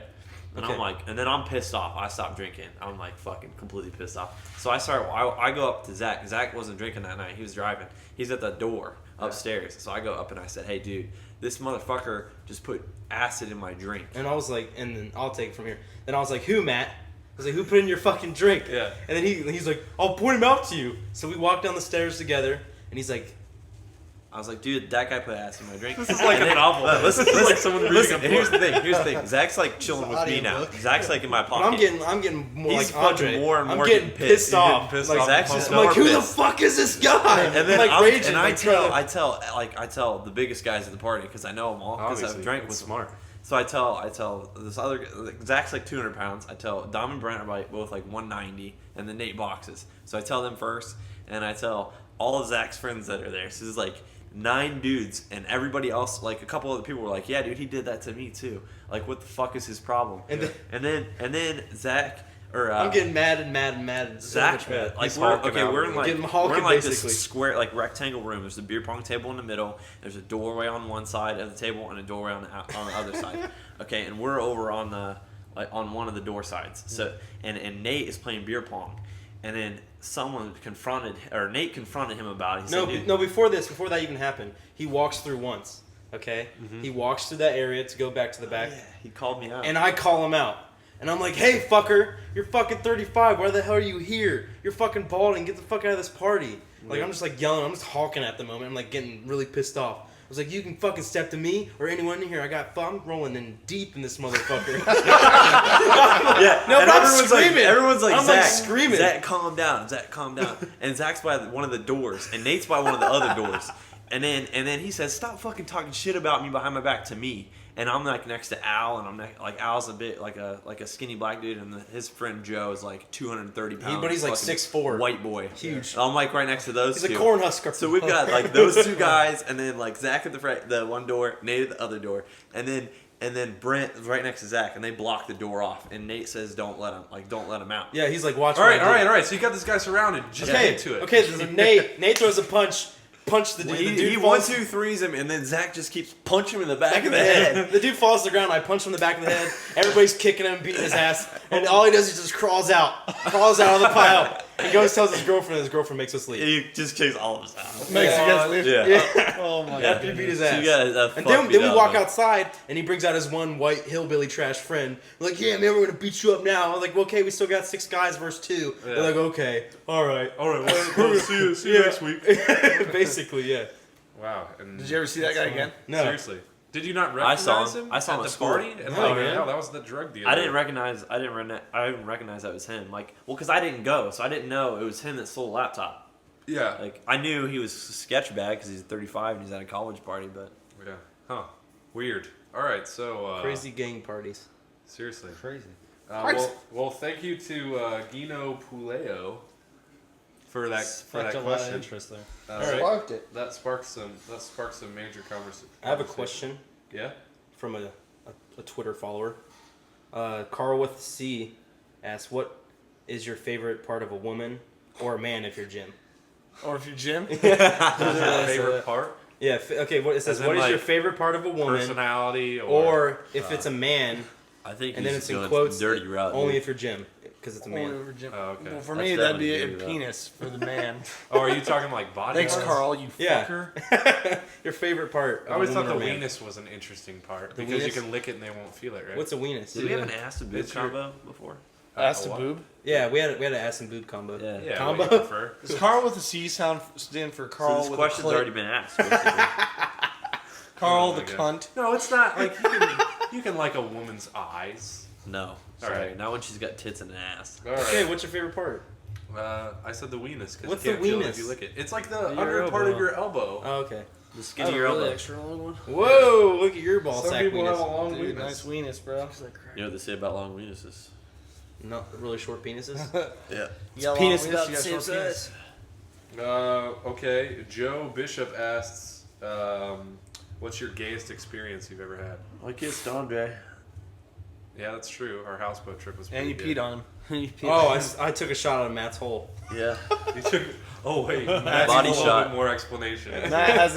And Okay. I'm like, and then I'm pissed off. I stopped drinking. I'm like fucking completely pissed off. So I go up to Zach. Zach wasn't drinking that night. He was driving. He's at the door upstairs. So I go up and I said, hey, dude, this motherfucker just put acid in my drink. And I was like, and then I'll take it from here. Then I was like, who, Matt? was like, who put in your fucking drink? Yeah. And then he's like, I'll point him out to you. So we walk down the stairs together, and he's like, I was like, dude, that guy put acid in my drink. This is like a novel. Listen, This is like someone reading listen. a book. Here's the thing. Zach's like chilling with me now. audiobook. Zach's like in my but pocket. I'm getting more He's like Andre. fucking more and more I'm getting getting pissed off. Pissed like, off. Zach's just I'm like, more who the pissed. fuck is this guy? And then I'm like raging. and like, trying I to- tell the biggest guys at the party because I know them all because Obviously, I've drank that's with them. smart. So I tell this other Zach's like 200 pounds. I tell Dom and Brent are both like 190, and then Nate boxes. So I tell them first, and I tell all of Zach's friends that are there. So there's like 9 dudes, and everybody else, like a couple other people were like, yeah, dude, he did that to me too. Like, what the fuck is his problem? And then Zach or I'm getting mad and so Zach, much mad. like He's we're hulking okay. out. We're in like Getting we're hulking, in like basically. this square, like rectangle room. There's a beer pong table in the middle. There's a doorway on one side of the table and a doorway on the other side. Okay, and we're over on the on one of the door sides. So and Nate is playing beer pong, and then Nate confronted him about it. He said, "Dude, Before that even happened, he walks through once. Okay, he walks through that area to go back to the back, he called me out." and I call him out. And I'm like, hey, fucker, you're fucking 35. Why the hell are you here? You're fucking balding. Get the fuck out of this party. Like, I'm just like yelling. I'm just hawking at the moment. I'm like getting really pissed off. I was like, you can fucking step to me or anyone in here. I'm rolling in deep in this motherfucker. Yeah, No, and but I'm everyone's like, screaming. everyone's like, I'm, Zach, like, screaming. Zach, calm down. Zach, calm down. And Zach's by one of the doors, and Nate's by one of the other doors. And then he says, stop fucking talking shit about me behind my back to me. And I'm like next to Al, and like Al's a bit like a skinny black dude, and his friend Joe is like 230 pounds. But he's like fucking 6'4". white boy, Huge. And I'm like right next to those He's two. a Cornhusker. So we've got like those two guys, and then like Zach at the one door, Nate at the other door, and then Brent is right next to Zach, and they block the door off. And Nate says, "Don't let him out." Yeah, he's like, watch. All right. So you got this guy surrounded. Just get into it. Okay, so Nate throws a punch the dude. The dude He falls- 1-2-3s him, and then Zach just keeps punching him in the back of the head. The dude falls to the ground. I punch him in the back of the head. Everybody's kicking him, beating his ass, and all he does is just crawls out of the pile. He goes tells his girlfriend. His girlfriend makes us leave. He just kicks all of us out. Makes you guys leave. Yeah. Oh my After god. he beat his So ass. you got And then we walk outside, and he brings out his one white hillbilly trash friend. We're like, yeah, man, we're gonna beat you up now. I'm like, well, okay, we still got 6 guys versus 2. Yeah. They're like, okay, all right. Well, see you next week. Basically, yeah. Wow. And Did you ever see that guy again? No. Seriously. Did you not I recognize saw him? him. I saw him at at the school. party. And No, like, man. that was the drug dealer. I didn't recognize that was him. Like, well, because I didn't go, so I didn't know it was him that stole the laptop. Yeah. Like, I knew he was a sketch bag because he's 35 and he's at a college party, but Yeah. Huh. Weird. All right. So. Crazy gang parties. Seriously. Crazy. Well, thank you to Gino Puleo for that Sparked a lot of question. interest there. Sparked it. That sparked some major conversation. I have a question Yeah. from a Twitter follower. Carl with C asks, what is your favorite part of a woman or a man if you're Jim? Or if you're Jim. Favorite part? Yeah, okay, it says, As in, what is your like, favorite part of a woman? Personality Or if it's a man, I think and then he's it's in going quotes, dirty route. only dude. if you're Jim, because it's a Only man. over Jim. Oh, okay. Well, for That's me, that'd be a definitely good. penis for the man. Oh, are you talking like body? Thanks, parts? Carl, you Yeah. fucker. Your favorite part of I always a thought woman the or man? weenus was an interesting part The because you weenus? can lick it and they won't feel it, right? What's a weenus? Did we have an ass to boob It's your- combo before? Ass to what? boob. Yeah, we had an ass and boob combo. Yeah. Yeah, Combo? what you prefer. Does Carl with a C stand for Carl So this with question's a clit? already been asked. Basically. Carl Oh the my cunt. No, it's not like you can like a woman's eyes. No, All sorry, right. not when she's got tits and an ass. All right. Okay, what's your favorite part? I said the weenus because What's you can't the feel it weenus? if you lick it. It's like the Your under part of elbow. your elbow. Oh, okay. The skin of your elbow. extra long one. Whoa, look at your ball Some sack people have a weenus. long Dude, weenus. nice weenus, bro. You know what they say about long weenuses? No, really short penises. Yeah. You got a Penis long about weenus, the you got same short penis. size. Okay. Joe Bishop asks, "What's your gayest experience you've ever had?" I kissed Andre. Yeah, that's true. Our houseboat trip was And pretty you good. peed on him. You peed Oh, on him. I took a shot out of Matt's hole. Yeah. You took. Oh wait, Matt Body needs a shot. little bit more explanation. Matt has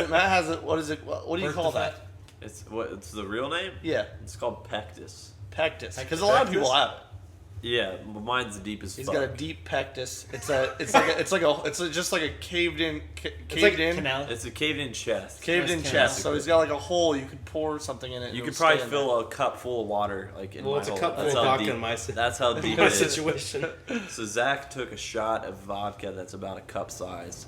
it. What is it? What do you call that? It's the real name? Yeah, It's called pectus. pectus. Because a lot of people have it. Yeah, mine's the deepest. He's fuck. got a deep pectus. It's just like a caved in. It's like a canal. It's a caved-in chest. Caved in chest. So he's got like a hole. You could pour something in it. You and could it'll probably stay in fill a cup full of water, like in Well, my it's a hole. cup full That's of how vodka deep- in my That's how deep my it is. situation. So Zach took a shot of vodka that's about a cup size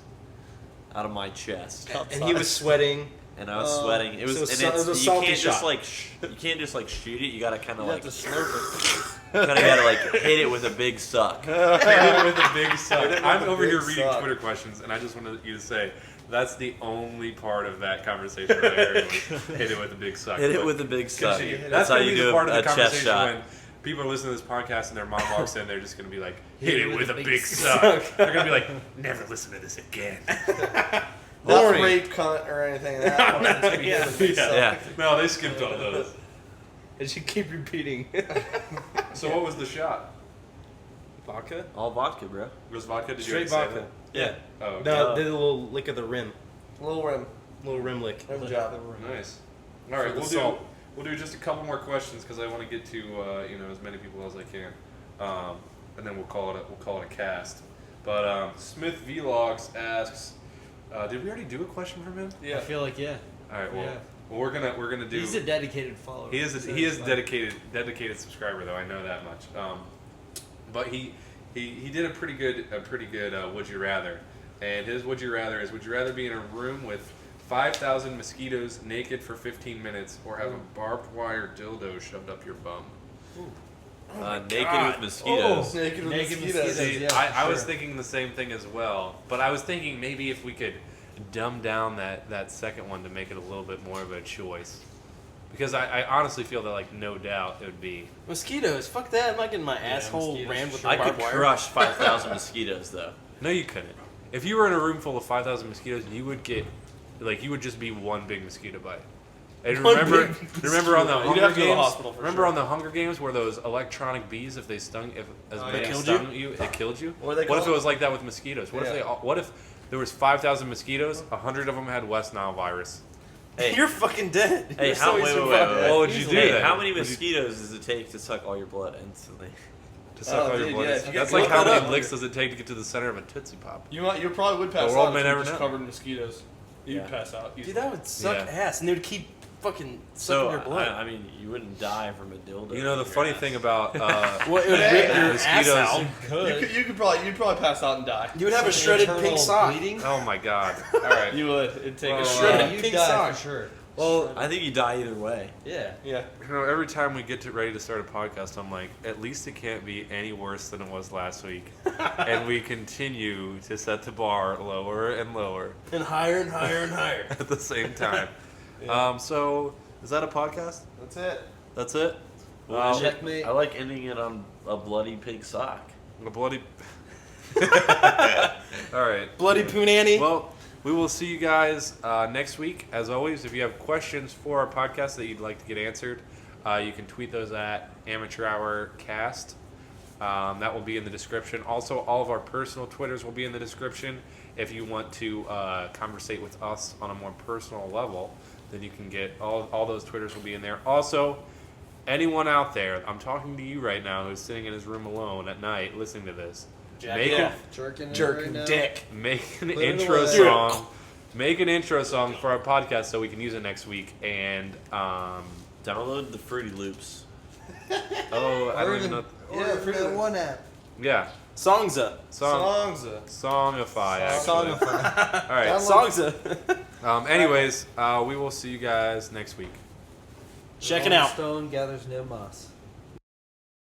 out of my chest, And he was sweating. and I was sweating. It was, so and it was a you salty can't just shot. like you can't just like shoot it. You gotta kind of You like have to slurp it. kind of gotta like hit it with a big suck. Hit it with a big suck. Hit it with I'm a over here big reading suck. Twitter questions, and I just wanted you to say that's the only part of that conversation that I heard was hit it with a big suck. Hit it But- with a big suck. That's That's how gonna you be the do part of a the chest conversation shot. when people are listening to this podcast and their mom walks in, they're just gonna be like, "Hit it with a big suck." They're gonna be like, "Never listen to this again." Not Boring. rape, cunt, or anything. That one. It's gonna be a big suck. Yeah. No, they skipped all those. And she keep repeating. So what was the shot? Vodka? All vodka, bro. It was vodka? Did Straight you already vodka. say Yeah. that? Oh, okay. No, did a little lick of the rim. Little rim. Little rim lick. Rim job. Nice. All right, the we'll salt. do just a couple more questions because I want to get to as many people as I can, and then we'll call it a cast. But Smith Vlogs asks, did we already do a question from him? I feel like All right, well, Yeah. well we're gonna do. He's a dedicated follower. He is So a it's like- dedicated subscriber though. I know that much. But he did a pretty good would you rather, and his would you rather is: would you rather be in a room with 5,000 mosquitoes naked for 15 minutes, or have a barbed wire dildo shoved up your bum? Naked with mosquitoes. Naked with Naked mosquitoes. mosquitoes. See, Yeah, I was sure. thinking the same thing as well, but I was thinking maybe if we could dumb down that second one to make it a little bit more of a choice. Because I honestly feel that, like, no doubt it would be. Mosquitoes. Fuck that. I'm not getting my asshole mosquitoes, rammed with sure. I barbed could wire. crush 5,000 mosquitoes though. No, you couldn't. If you were in a room full of 5,000 mosquitoes, you would get, you would just be one big mosquito bite. And One remember, big remember on the You'd Hunger have to go to the Games. hospital for Remember sure. on the Hunger Games where those electronic bees, if they stung, if as many yeah. stung you, it killed you. What are they What if called? it was like that with mosquitoes? What if Yeah. What if there was 5,000 mosquitoes, 100 of them had West Nile virus? Hey, You're fucking dead. Hey, You're how- so wait, easy wait, to wait, fuck. wait, wait. What would you do hey, then? how many Would you- mosquitoes does it take to suck all your blood instantly? To suck all your dude, blood? yeah, if you That's get- like look how that many up. licks does it take to get to the center of a Tootsie Pop? You probably would pass The world out may if you never were just know. covered in mosquitoes. You'd Yeah. pass out. Dude, that would suck Yeah. ass. And they would keep fucking So sucking your blood. I mean, you wouldn't die from a dildo. You know, the in your funny ass. thing about well, it would Yeah. rip your ass Mosquitoes. out. You'd probably pass out and die. You would have a Some shredded internal pink sock. bleeding? oh my god! All right. You would. It'd take Well, a shredded shred. You pink die sock. for sure. Well, I think you die either way. Yeah. Yeah. every time we get ready to start a podcast, I'm like, at least it can't be any worse than it was last week. And we continue to set the bar lower and lower And higher and higher and higher. at the same time. So, is that a podcast? That's it. That's it? Checkmate. I like ending it on a bloody pig sock. A bloody. All right. Bloody Poonanny. Well, we will see you guys next week. As always, if you have questions for our podcast that you'd like to get answered, you can tweet those at Amateur Hour Cast. That will be in the description. Also, all of our personal Twitters will be in the description. If you want to conversate with us on a more personal level, then you can get all those Twitters will be in there. Also, anyone out there, I'm talking to you right now who's sitting in his room alone at night listening to this. Jerking dick. Make an Put it intro away. song. Make an intro song for our podcast so we can use it next week. And Download the Fruity Loops. oh, I don't even know. Yeah, for that one app. Yeah, Songs up. Songify. Actually. All right. Songs up. Anyways, we will see you guys next week. Checking out. Stone gathers no moss.